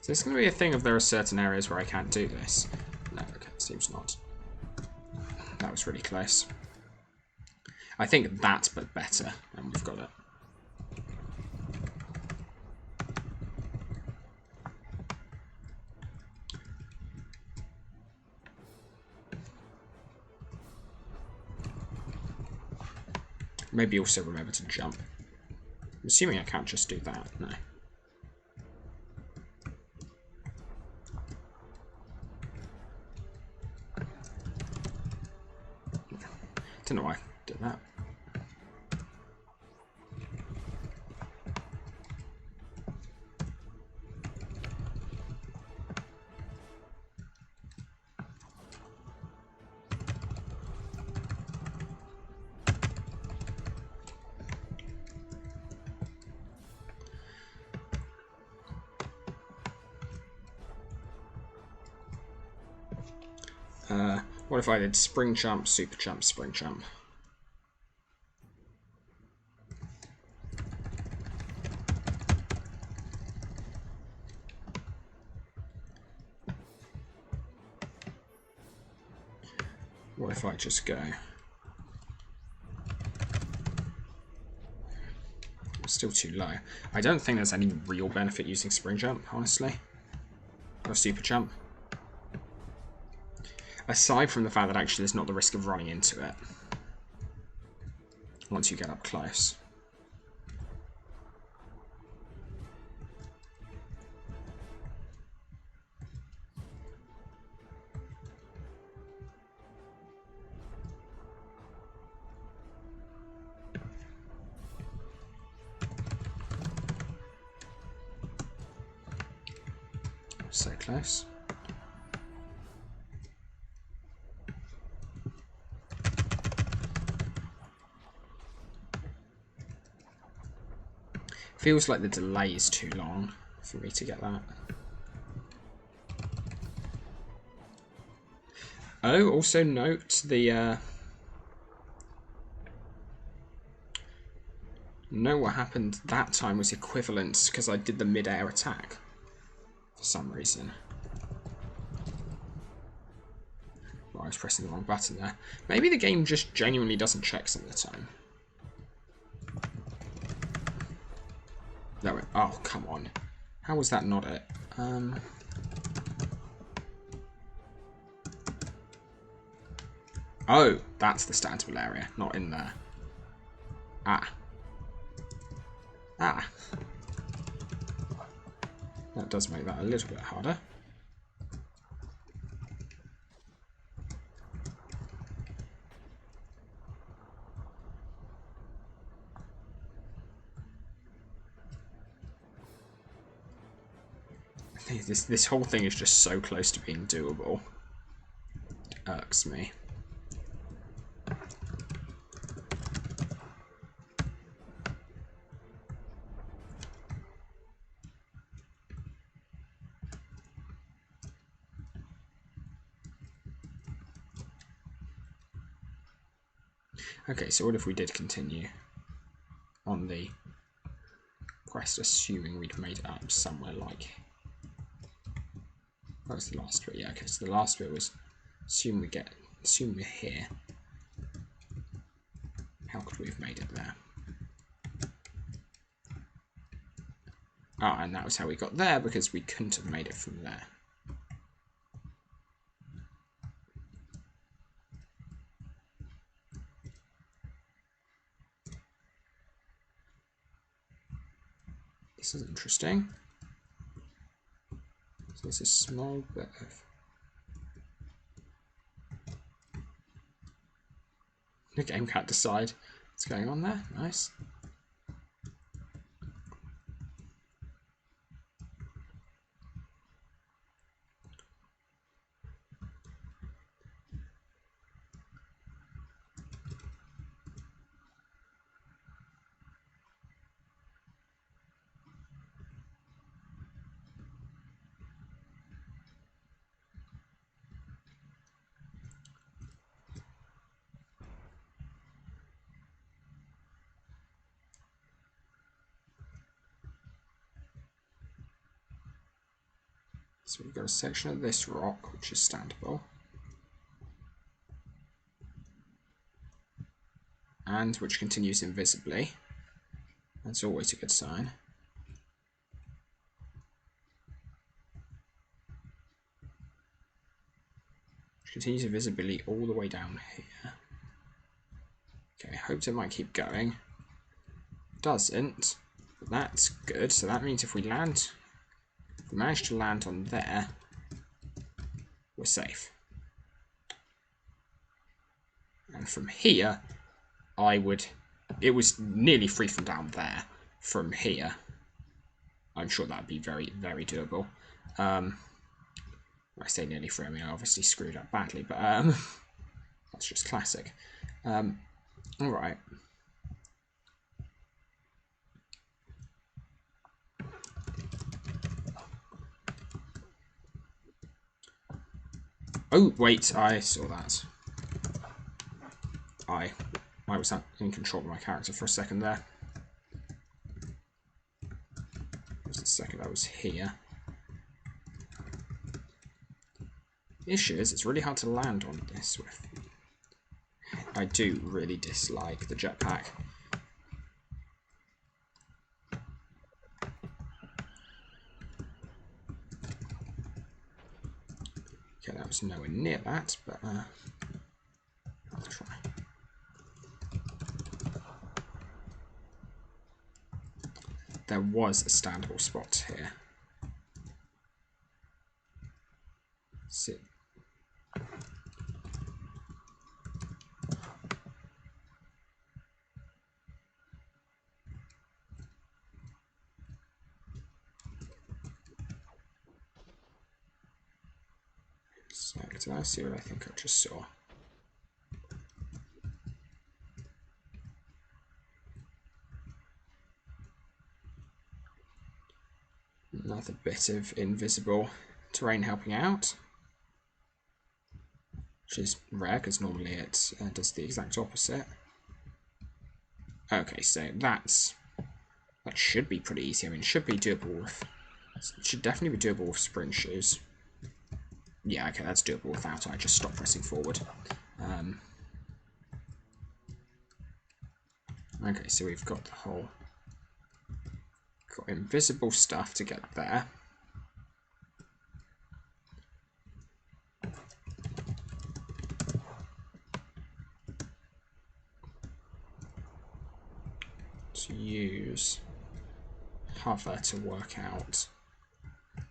[SPEAKER 1] So it's going to be a thing if there are certain areas where I can't do this. No, okay, it seems not. That was really close. I think that's but better, and we've got it. Maybe also remember to jump. I'm assuming I can't just do that, no. Don't know why I did that. What if I did spring jump, super jump, spring jump? What if I just go? It's still too low. I don't think there's any real benefit using spring jump, honestly. Or super jump. Aside from the fact that actually there's not the risk of running into it once you get up close. So close. Feels like the delay is too long for me to get that. Oh, also note the know what happened that time was equivalent because I did the mid-air attack for some reason. Well, I was pressing the wrong button there. Maybe the game just genuinely doesn't check some of the time. No, oh, come on. How was that not it? Oh, that's the standable area, not in there. Ah. Ah. That does make that a little bit harder. I think this whole thing is just so close to being doable. It irks me. Okay, so what if we did continue on the quest, assuming we'd made it up somewhere like... What was the last bit? Yeah, okay, so the last bit was assume we're here. How could we have made it there? Ah, and that was how we got there, because we couldn't have made it from there. This is interesting. So there's a small bit of... The game can't decide what's going on there. Nice. So we've got a section of this rock, which is standable. And which continues invisibly. That's always a good sign. Which continues invisibly all the way down here. Okay, I hoped it might keep going. Doesn't. But that's good. So that means if we land... If we manage to land on there, we're safe. And from here, it was nearly free from down there. From here, I'm sure that'd be very, very doable. I say nearly free, I mean I obviously screwed up badly, but that's just classic. Alright. Oh, wait, I saw that. I was in control of my character for a second there. Just a second, I was here. The issue is, it's really hard to land on this with. I do really dislike the jetpack. Okay, that was nowhere near that, but I'll try. There was a standable spot here. See. So, did I see what I think I just saw? Another bit of invisible terrain helping out, which is rare because normally it does the exact opposite. Okay, so that should be pretty easy. I mean, it should be doable with. It should definitely be doable with sprint shoes. Yeah, okay, that's doable without I just stop pressing forward. Okay, so we've got the whole... Got invisible stuff to get there. Let's use hover to work out.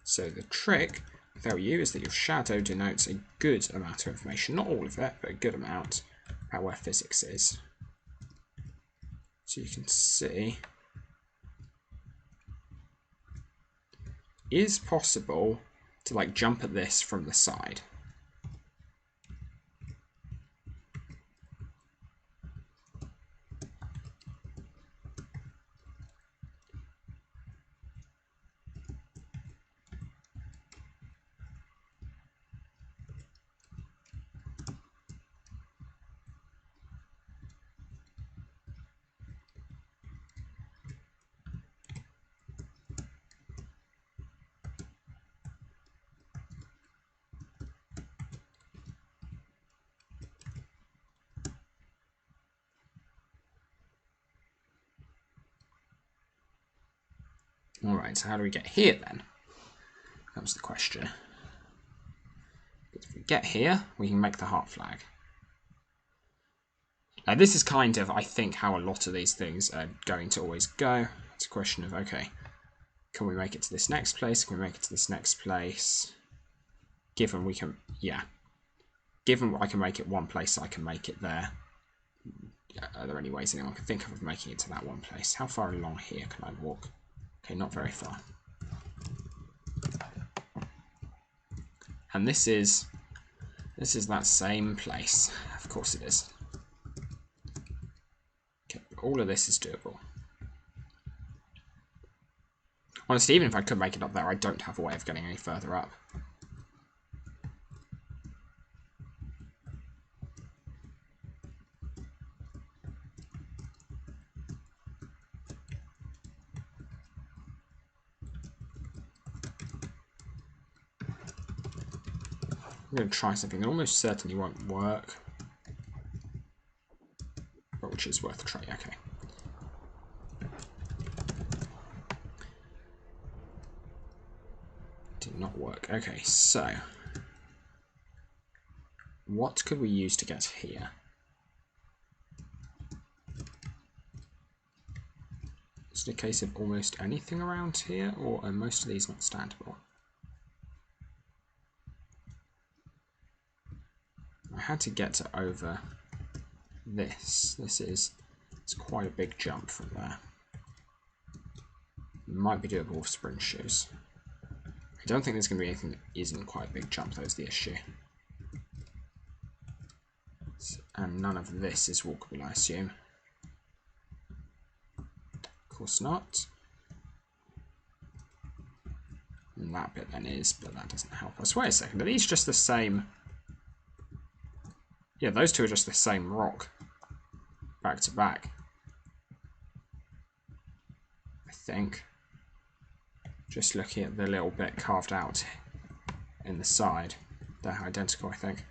[SPEAKER 1] So the trick with LU is that your shadow denotes a good amount of information, not all of it, but a good amount about where physics is. So you can see, is possible to like jump at this from the side. Alright, so how do we get here then? That was the question. If we get here, we can make the heart flag. This is kind of, I think, how a lot of these things are going to always go. It's a question of, okay, can we make it to this next place? Can we make it to this next place? Given we can, yeah. Given I can make it one place, I can make it there. Are there any ways anyone can think of making it to that one place? How far along here can I walk? Okay, not very far. And this is that same place. Of course it is. Okay, all of this is doable. Honestly, even if I could make it up there, I don't have a way of getting any further up. I'm going to try something that almost certainly won't work, but which is worth a try. Okay. Did not work. Okay, so what could we use to get here? Is it a case of almost anything around here, or are most of these not standable? I had to get to over this. It's quite a big jump from there. Might be doable with spring shoes. I don't think there's going to be anything that isn't quite a big jump, though, is the issue. And none of this is walkable, I assume. Of course not. And that bit then is, but that doesn't help us. Wait a second, are these just the same? Yeah, those two are just the same rock. Back to back. I think. Just looking at the little bit carved out in the side. They're identical, I think.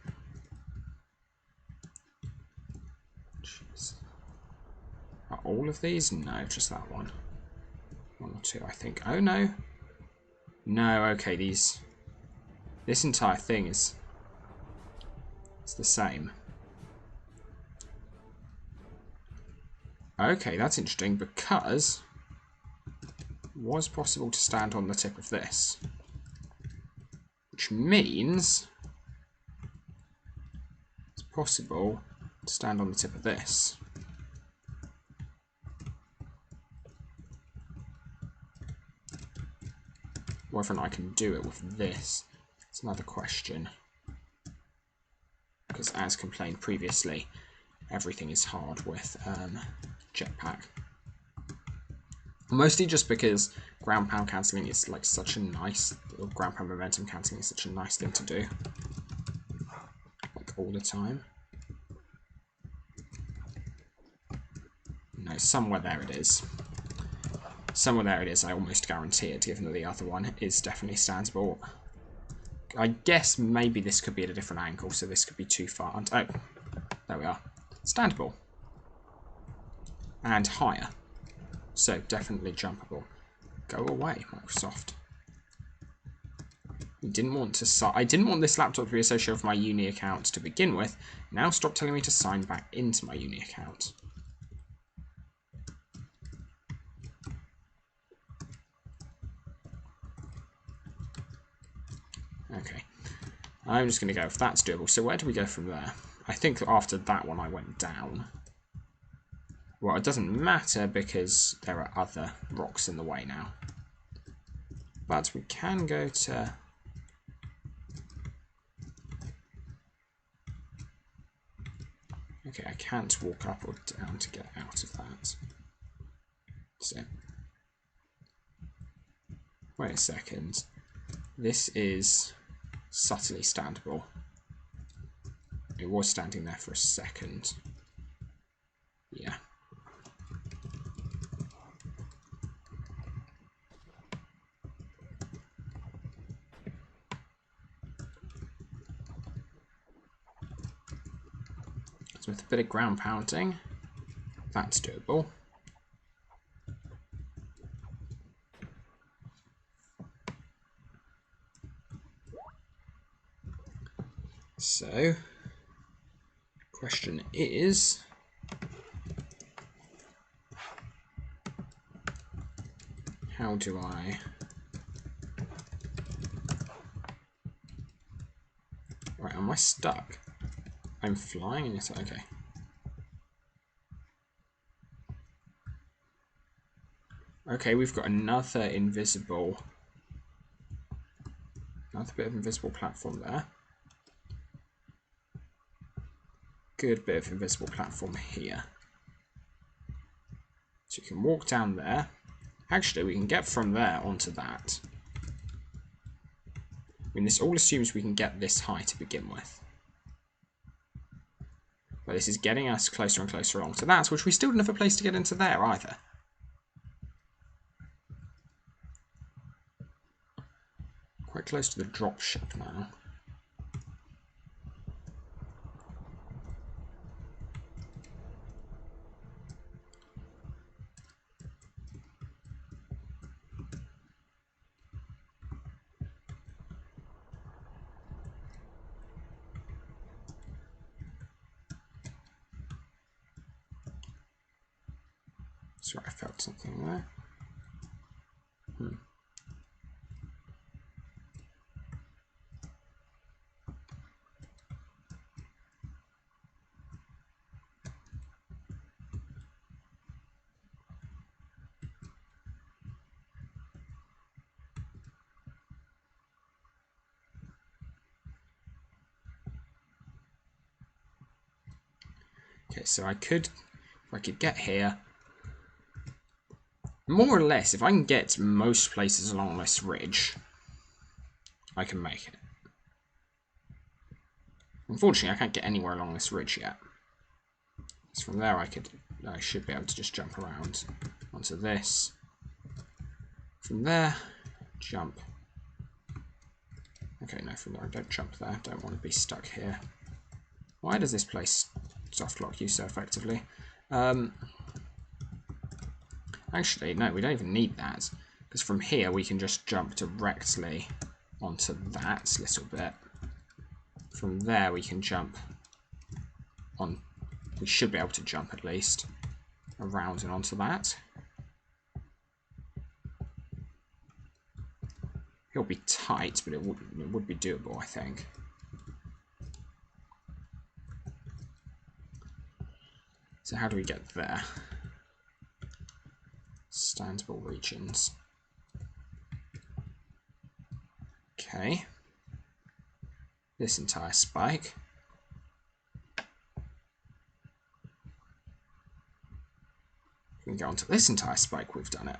[SPEAKER 1] Jeez. Are all of these? No, just that one. One or two, I think. Oh, no. No, okay, this entire thing is... It's the same. Okay, that's interesting because it was possible to stand on the tip of this. Which means it's possible to stand on the tip of this. Whether or not I can do it with this, it's another question. Because as complained previously, everything is hard with jetpack. Mostly just because ground pound cancelling is like such a nice, or ground pound momentum cancelling is such a nice thing to do. Like all the time. No, somewhere there it is. Somewhere there it is, I almost guarantee it, given that the other one is definitely standable. I guess maybe this could be at a different angle, so this could be too far. Oh, there we are. Standable. And higher. So definitely jumpable. Go away, Microsoft. I didn't want this laptop to be associated with my uni account to begin with. Now stop telling me to sign back into my uni account. Okay. I'm just going to go if that's doable. So where do we go from there? I think after that one I went down. Well, it doesn't matter because there are other rocks in the way now. But we can go to... Okay, I can't walk up or down to get out of that. So... Wait a second. This is subtly standable. It was standing there for a second. Yeah. So with a bit of ground pounding, that's doable. So, question is, how do I... Right, am I stuck? I'm flying and it's okay. Okay, we've got another invisible... Another bit of invisible platform there. Good bit of invisible platform here. So you can walk down there. Actually, we can get from there onto that. I mean, this all assumes we can get this high to begin with. But this is getting us closer and closer along to that, which we still don't have a place to get into there either. Quite close to the drop ship now. Sorry, I felt something there. Okay, so I could, if I could get here, more or less, if I can get most places along this ridge, I can make it. Unfortunately, I can't get anywhere along this ridge yet. So from there I should be able to just jump around onto this. From there, jump. Okay, no, from there I don't jump there. Don't want to be stuck here. Why does this place soft lock you so effectively? Actually, no, we don't even need that. Because from here we can just jump directly onto that little bit. From there we can jump on... We should be able to jump at least around and onto that. It'll be tight, but it would be doable, I think. So how do we get there? Standable regions. Okay. This entire spike. We can go onto this entire spike, we've done it.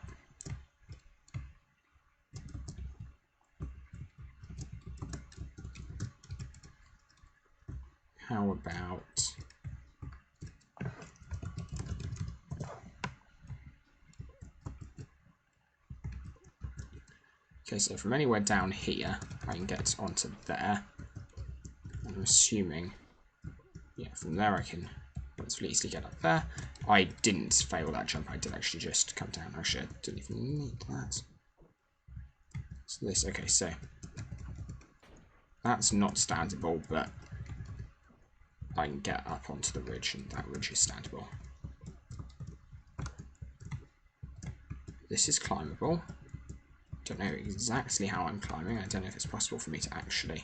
[SPEAKER 1] How about... Okay, so from anywhere down here, I can get onto there. I'm assuming, yeah, from there I can relatively easily get up there. I didn't fail that jump, I did actually just come down. Actually, I didn't even need that. So this, okay, so that's not standable, but I can get up onto the ridge, and that ridge is standable. This is climbable. Don't know exactly how I'm climbing. I don't know if it's possible for me to actually...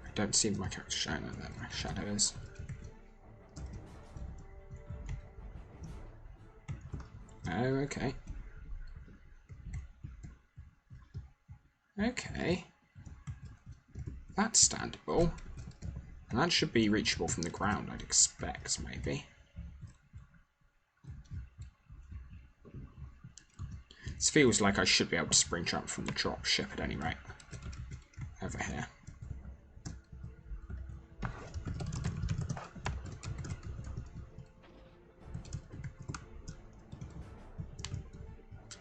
[SPEAKER 1] I don't see my character showing that my shadow is. Oh, okay. Okay. That's standable. And that should be reachable from the ground, I'd expect, maybe. This feels like I should be able to spring jump from the drop ship at any rate. Over here.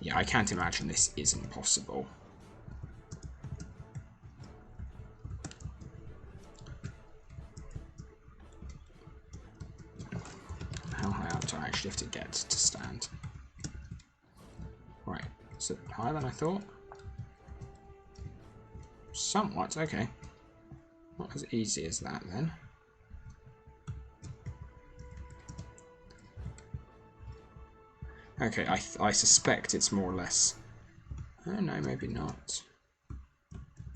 [SPEAKER 1] Yeah, I can't imagine this isn't possible. How high up do I actually have to get to stand? Right, is it higher than I thought? Somewhat, okay. Not as easy as that then. Okay, I suspect it's more or less... Oh no, maybe not.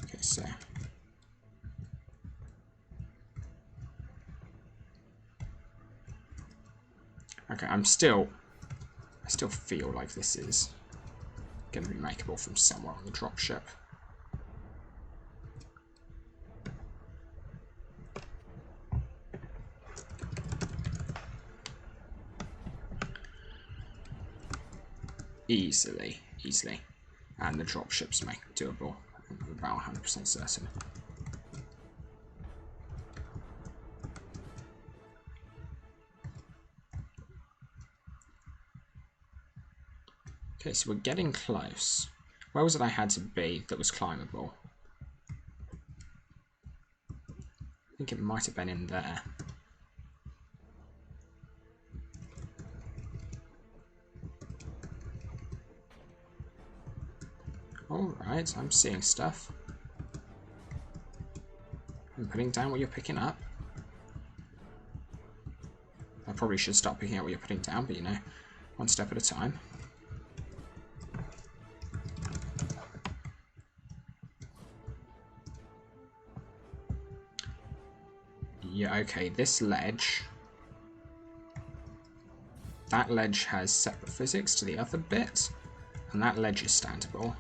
[SPEAKER 1] Okay, so... Okay, I still feel like this is going to be makeable from somewhere on the dropship. Easily. And the dropships make it doable. I'm about 100% certain. Okay, so we're getting close. Where was it I had to be that was climbable? I think it might have been in there. Alright, I'm seeing stuff. I'm putting down what you're picking up. I probably should start picking up what you're putting down, but you know, one step at a time. Yeah, okay, this ledge... That ledge has separate physics to the other bit, and that ledge is standable.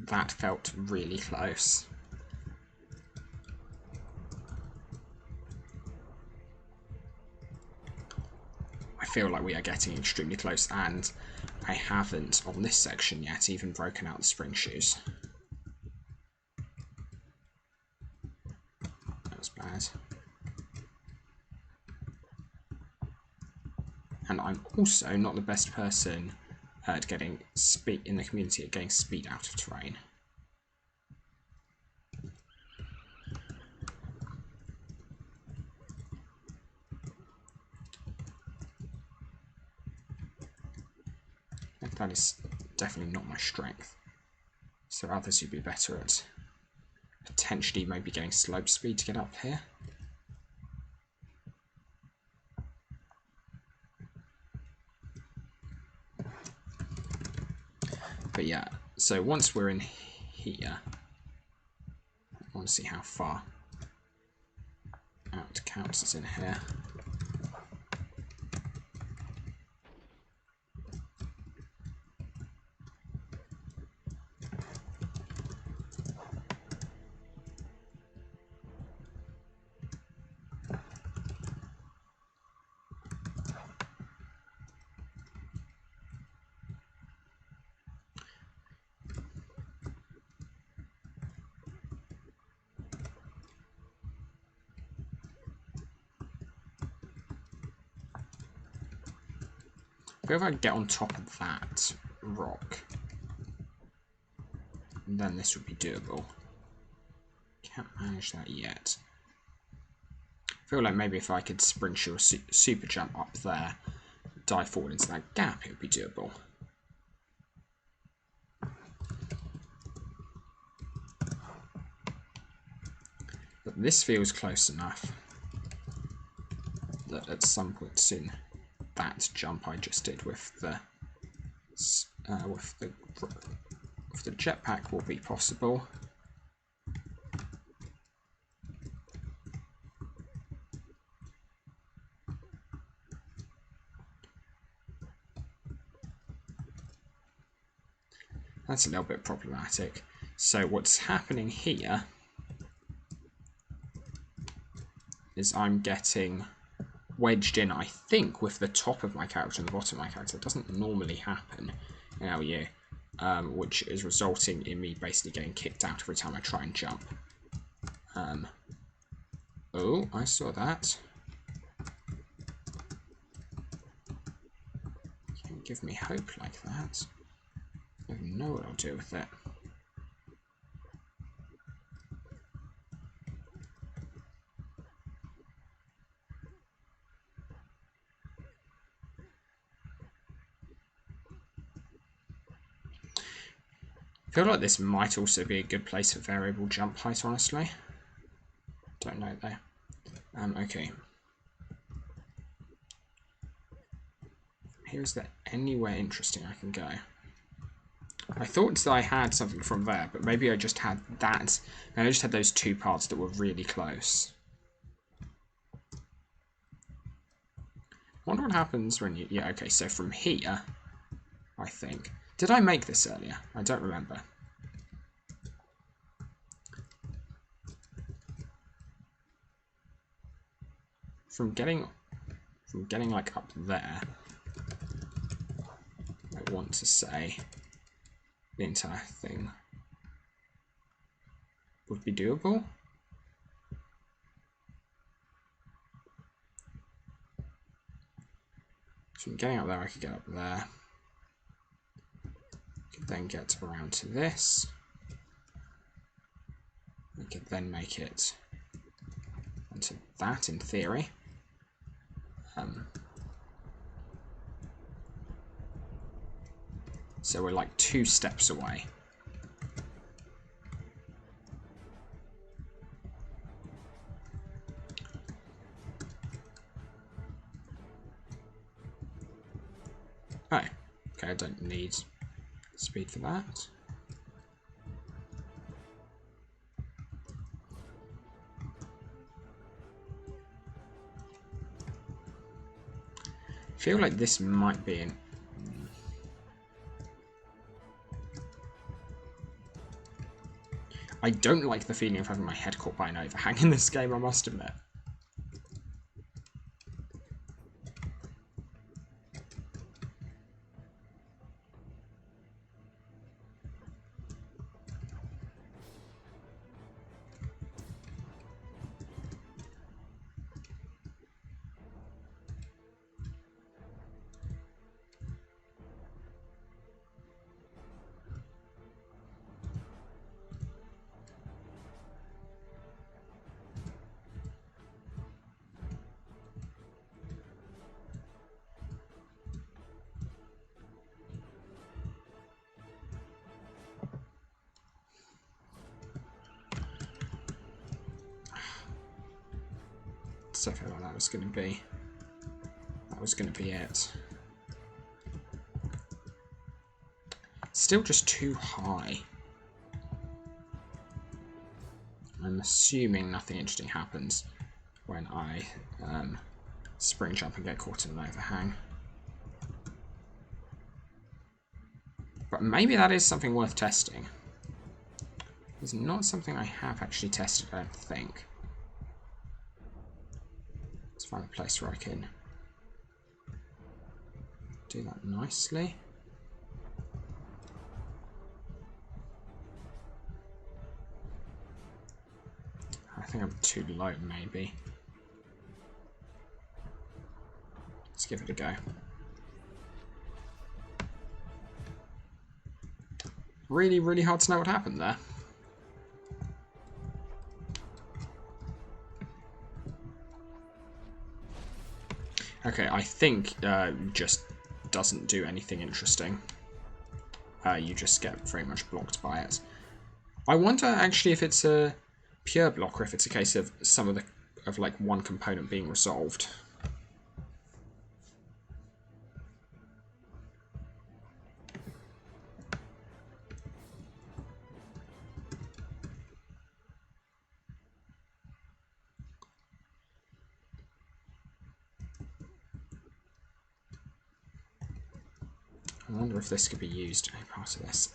[SPEAKER 1] That felt really close. I feel like we are getting extremely close, and I haven't, on this section yet, even broken out the spring shoes. That was bad. And I'm also not the best person at getting speed in the community at getting speed out of terrain. That is definitely not my strength. So others who'd be better at potentially maybe getting slope speed to get up here. But yeah, so once we're in here, I want to see how far out counts as in here. I feel if I get on top of that rock, then this would be doable. Can't manage that yet. I feel like maybe if I could sprint or super jump up there, dive forward into that gap, it would be doable. But this feels close enough that at some point soon, that jump I just did with the jetpack will be possible. That's a little bit problematic. So what's happening here is I'm getting wedged in, I think, with the top of my character and the bottom of my character. It doesn't normally happen in LU, which is resulting in me basically getting kicked out every time I try and jump. Oh, I saw that. Can't give me hope like that. I don't know what I'll do with it. I feel like this might also be a good place for variable jump height, honestly. Don't know though. Okay. Here, is there anywhere interesting I can go? I thought that I had something from there, but maybe I just had that. And I just had those two parts that were really close. I wonder what happens when you... Yeah, okay, so from here, I think. Did I make this earlier? I don't remember. From getting like up there, I want to say the entire thing would be doable. So from getting up there, I could get up there. I could then get around to this. I could then make it onto that in theory. So we're like 2 steps away. Oh, okay, I don't need speed for that. I feel like this might be an... I don't like the feeling of having my head caught by an overhang in this game, I must admit. So I feel like that was going to be it. Still just too high. I'm assuming nothing interesting happens when I spring jump and get caught in an overhang. But maybe that is something worth testing. It's not something I have actually tested, I don't think. Let's find a place where I can do that nicely. I think I'm too low, maybe. Let's give it a go. Really, really hard to know what happened there. Okay, I think just doesn't do anything interesting. You just get very much blocked by it. I wonder actually if it's a pure block or if it's a case of some of like one component being resolved. I wonder if this could be used as part of this.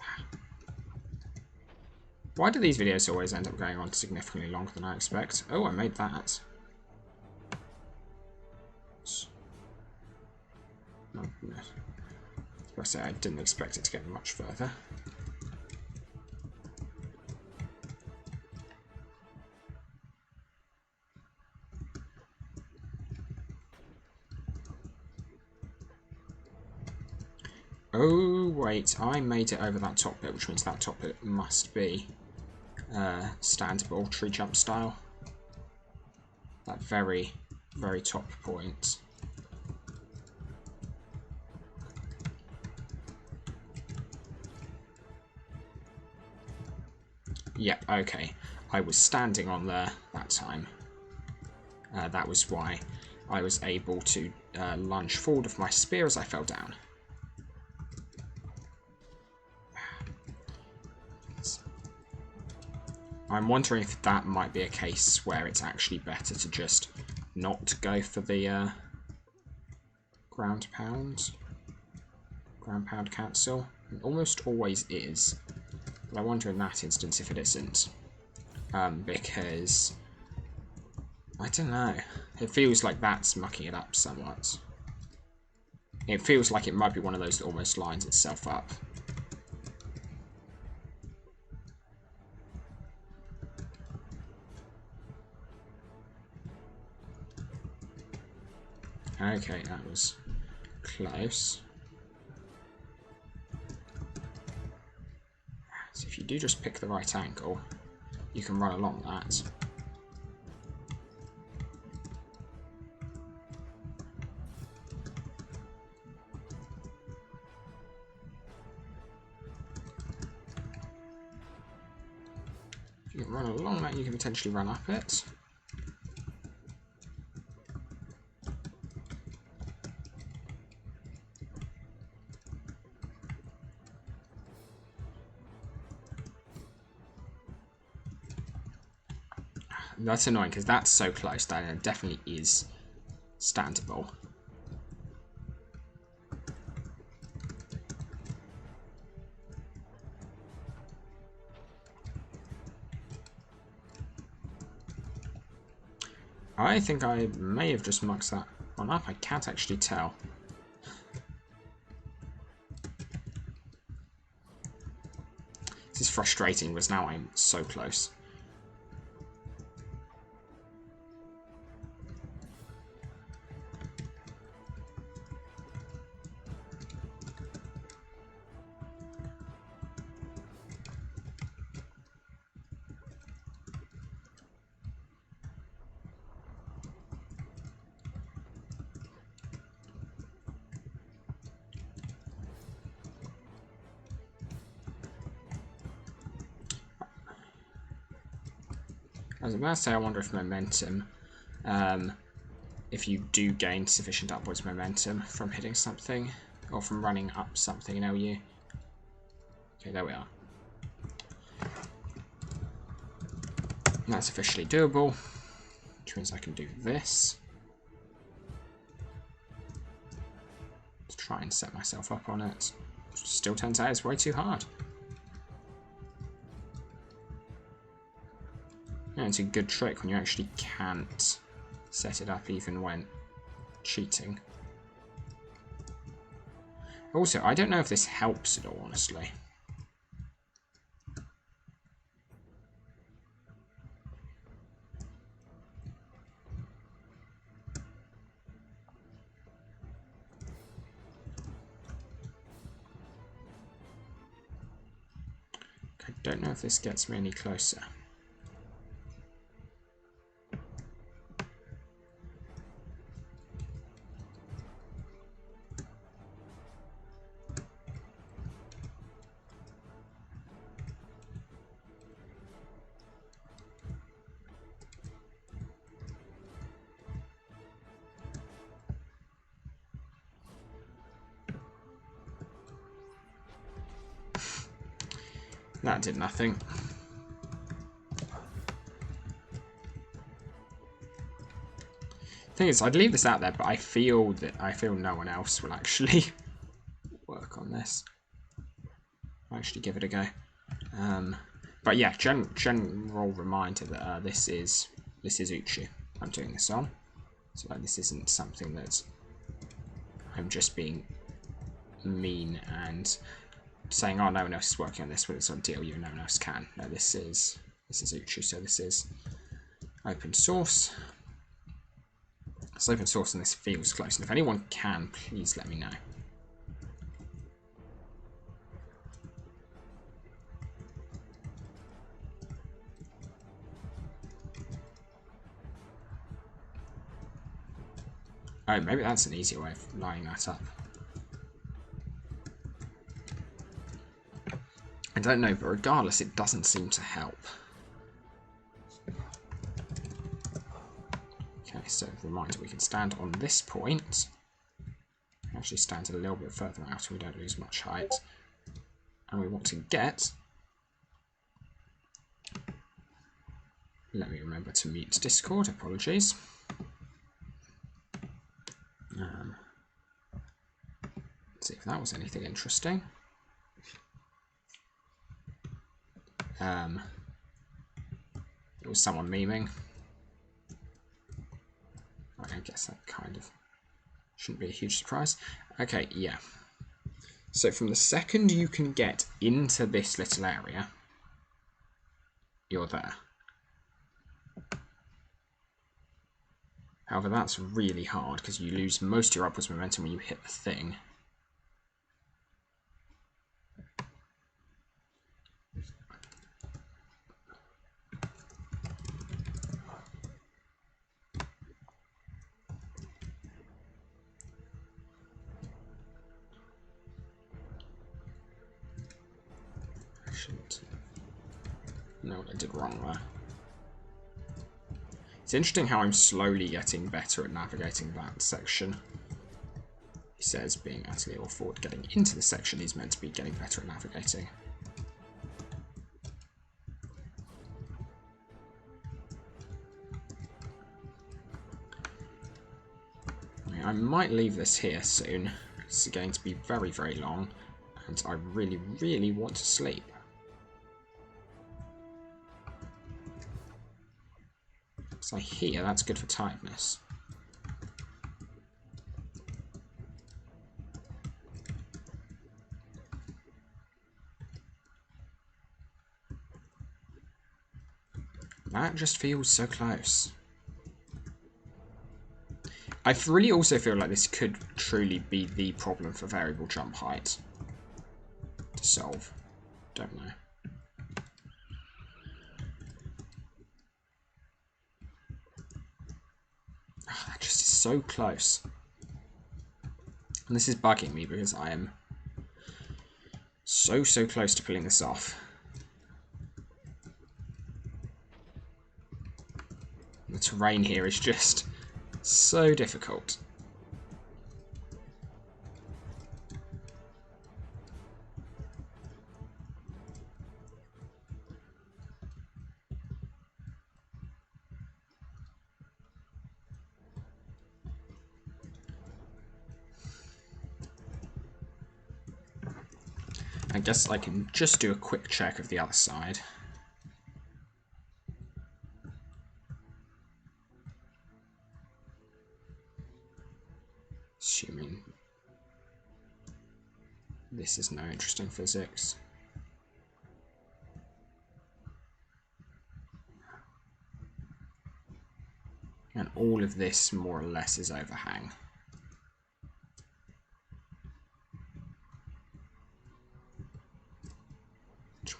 [SPEAKER 1] Why do these videos always end up going on significantly longer than I expect? Oh, I made that. Oh, no. I say I didn't expect it to get much further. Oh, wait, I made it over that top bit, which means that top bit must be standable, tree jump style. That very, very top point. Yep, okay. I was standing on there that time. That was why I was able to lunge forward with my spear as I fell down. I'm wondering if that might be a case where it's actually better to just not go for the ground pound cancel. It almost always is, but I wonder in that instance if it isn't, because I don't know. It feels like that's mucking it up somewhat. It feels like it might be one of those that almost lines itself up. Okay, that was close. So if you do just pick the right angle, you can run along that. If you can run along that, you can potentially run up it. That's annoying because that's so close that it definitely is standable. I think I may have just mucked that one up. I can't actually tell. This is frustrating because now I'm so close. I was about to say, I wonder if momentum, if you do gain sufficient upwards momentum from hitting something, or from running up something in LU. Okay, there we are. And that's officially doable, which means I can do this. To try and set myself up on it. Still turns out it's way too hard. Yeah, it's a good trick when you actually can't set it up even when cheating. Also, I don't know if this helps at all, honestly. I don't know if this gets me any closer. That did nothing. Thing is, I'd leave this out there, but I feel no one else will actually work on this. I'll actually give it a go. But yeah, general reminder that this is Uchu I'm doing this on. So like, this isn't something that I'm just being mean and saying, oh, no one else is working on this, but it's on DLU and no one else can. No, this is Uchu, so this is open source. It's open source and this feels close, and if anyone can, please let me know. Oh, maybe that's an easier way of lining that up. I don't know, but regardless, it doesn't seem to help. Okay, so reminder, we can stand on this point. Actually stand a little bit further out so we don't lose much height. And we want to get... Let me remember to mute Discord, apologies. Let's see if that was anything interesting. It was someone memeing. I guess that kind of shouldn't be a huge surprise. Okay, yeah. So from the second you can get into this little area, you're there. However, that's really hard because you lose most of your upwards momentum when you hit the thing. I shouldn't know what I did wrong there. It's interesting how I'm slowly getting better at navigating that section. He says being utterly all forward getting into the section he's meant to be getting better at navigating. I might leave this here soon. It's going to be very, very long, and I really, really want to sleep. So here, that's good for tiredness. That just feels so close. I really also feel like this could truly be the problem for variable jump height to solve. Don't know. Oh, that just is so close. And this is bugging me because I am so close to pulling this off. The terrain here is just so difficult. I guess I can just do a quick check of the other side. Assuming this is no interesting physics. And all of this more or less is overhang.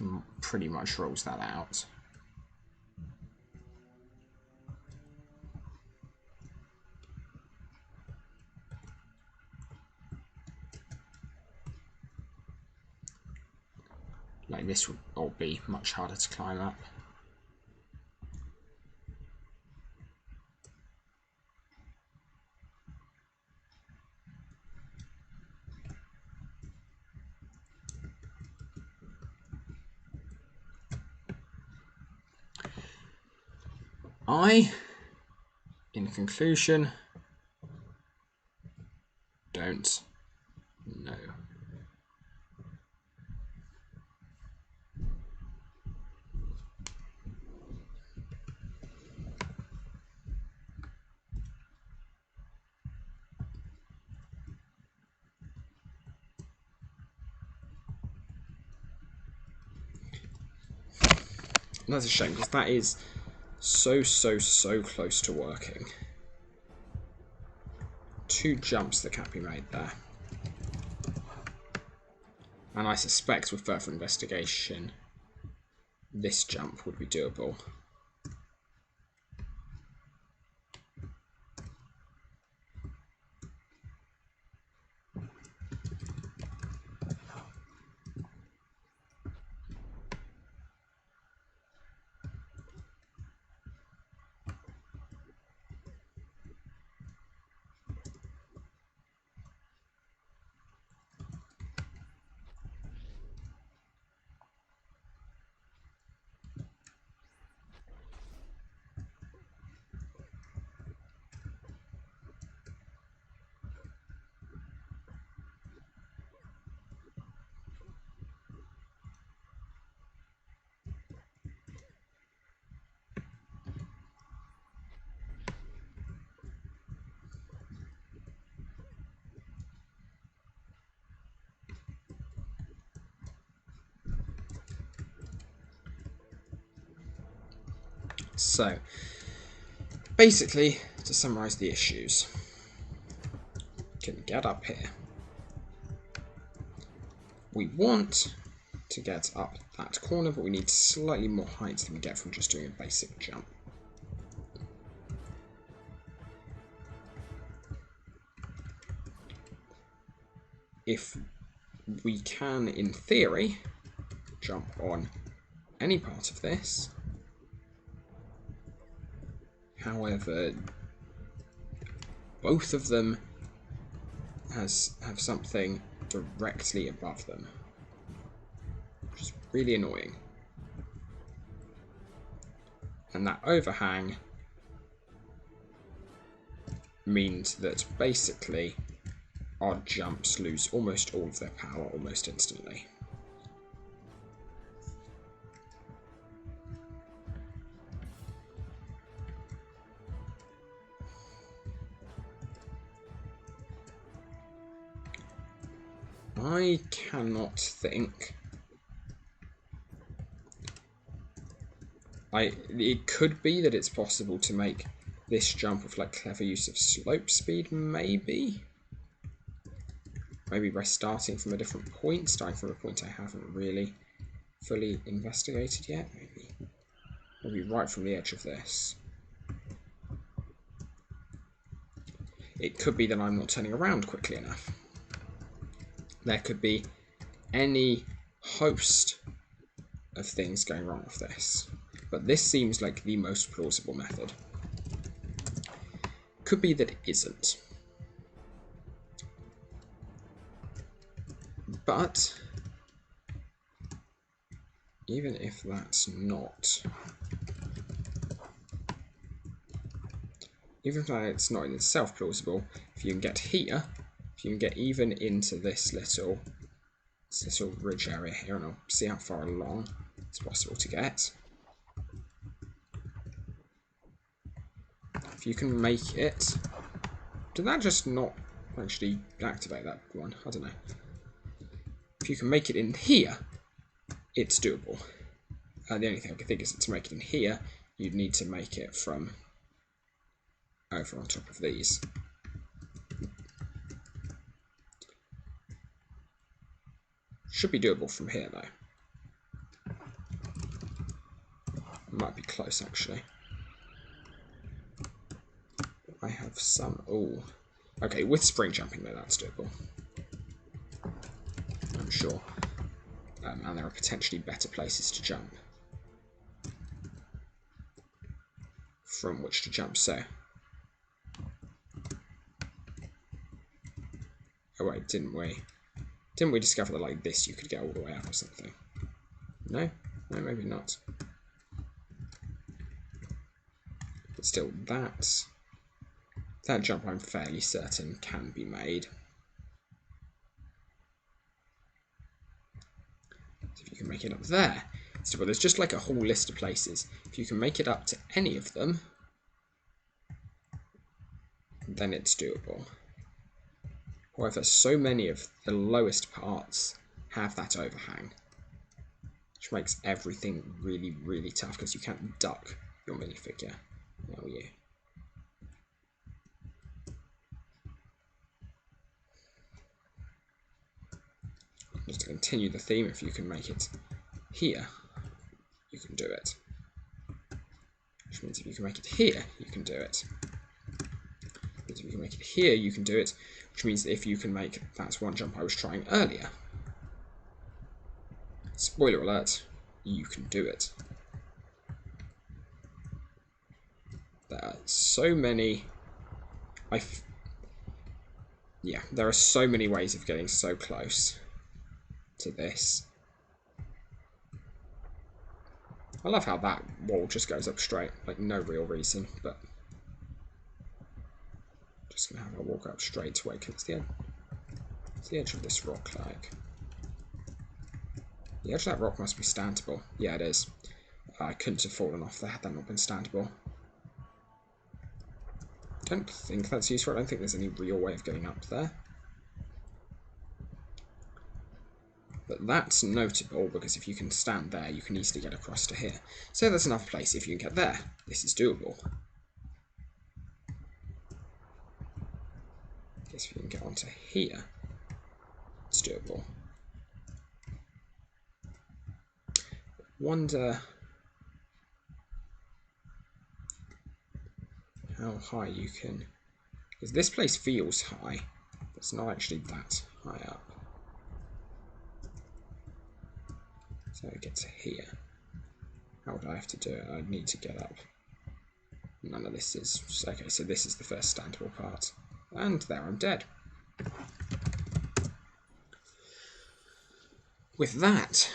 [SPEAKER 1] which pretty much rules that out. Like this would all be much harder to climb up. In conclusion, don't know. That's a shame, because that is so close to working. 2 jumps that can't be made there. And I suspect with further investigation, this jump would be doable. So, basically, to summarise the issues, can get up here. We want to get up that corner, but we need slightly more height than we get from just doing a basic jump. If we can, in theory, jump on any part of this, however, both of them have something directly above them, which is really annoying. And that overhang means that basically our jumps lose almost all of their power almost instantly. I cannot think. It could be that it's possible to make this jump with like clever use of slope speed, maybe by starting from a different point, starting from a point I haven't really fully investigated yet. Maybe right from the edge of this. It could be that I'm not turning around quickly enough. There could be any host of things going wrong with this, but this seems like the most plausible method. Could be that it isn't. But even if that's not, even if it's not in itself plausible, if you can get here, if you can get even into this little ridge area here, and I'll see how far along it's possible to get. If you can make it, did that just not actually activate that one? I don't know. If you can make it in here, it's doable. The only thing I can think is that to make it in here, you'd need to make it from over on top of these. Should be doable from here though. Might be close, actually. I have some... Oh. Okay, with spring jumping, though, that's doable. I'm sure. And there are potentially better places to jump. From which to jump, so... Oh, wait, didn't we? Didn't we discover that, like, this you could get all the way up or something? No? No, maybe not. But still, that jump I'm fairly certain can be made. So if you can make it up there. So, well, there's just like a whole list of places. If you can make it up to any of them, then it's doable. However, so many of the lowest parts have that overhang, which makes everything really, really tough because you can't duck your minifigure. How are you? Just to continue the theme, if you can make it here, you can do it. Which means if you can make it here, you can do it. Which means if you can make it here, you can do it. Which means that if you can make... That's one jump I was trying earlier. Spoiler alert, you can do it. There are so many... Yeah, there are so many ways of getting so close to this. I love how that wall just goes up straight, like no real reason, but just gonna have her walk up straight to where it's the end. It's the edge of this rock, like. The edge of that rock must be standable. Yeah, it is. I couldn't have fallen off there had that not been standable. I don't think that's useful. I don't think there's any real way of getting up there. But that's notable because if you can stand there, you can easily get across to here. So there's another place. If you can get there, this is doable. I guess if you can get onto here, it's doable. Wonder how high you can... Because this place feels high, but it's not actually that high up. So I get to here. How would I have to do it? I'd need to get up. None of this is... Okay, so this is the first standable part. And there, I'm dead. With that,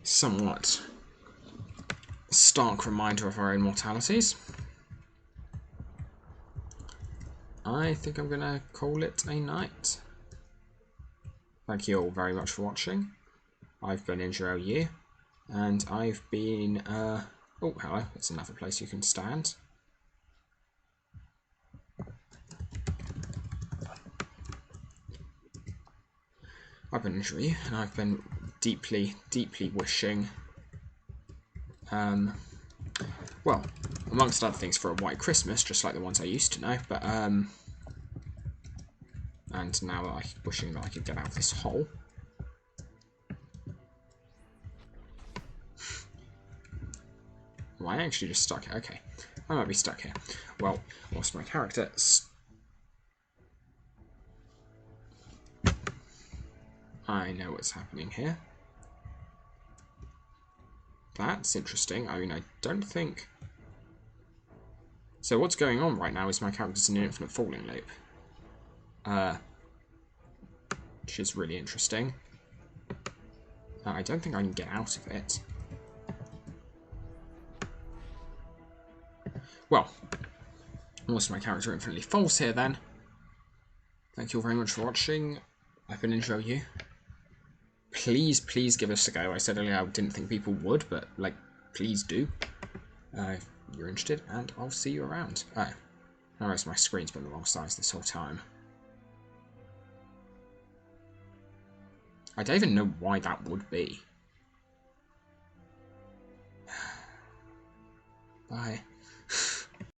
[SPEAKER 1] somewhat stark reminder of our own mortalities, I think I'm going to call it a night. Thank you all very much for watching. I've been InjuryOU, and I've been, oh, hello, that's another place you can stand. I've been InjuryOU, and I've been deeply, deeply wishing, well, amongst other things, for a white Christmas, just like the ones I used to know, but, and now I'm wishing that I could get out of this hole. Am I actually just stuck here? Okay, I might be stuck here. Well, whilst my character... I know what's happening here. That's interesting. I mean, I don't think... So what's going on right now is my character's in an infinite falling loop. Which is really interesting. I don't think I can get out of it. Well, whilst my character infinitely falls here then, thank you all very much for watching. I've been InjuryOU. Please, please give us a go. I said earlier I didn't think people would, but, like, please do. If you're interested, and I'll see you around. Oh, I realize my screen's been the wrong size this whole time. I don't even know why that would be. Bye.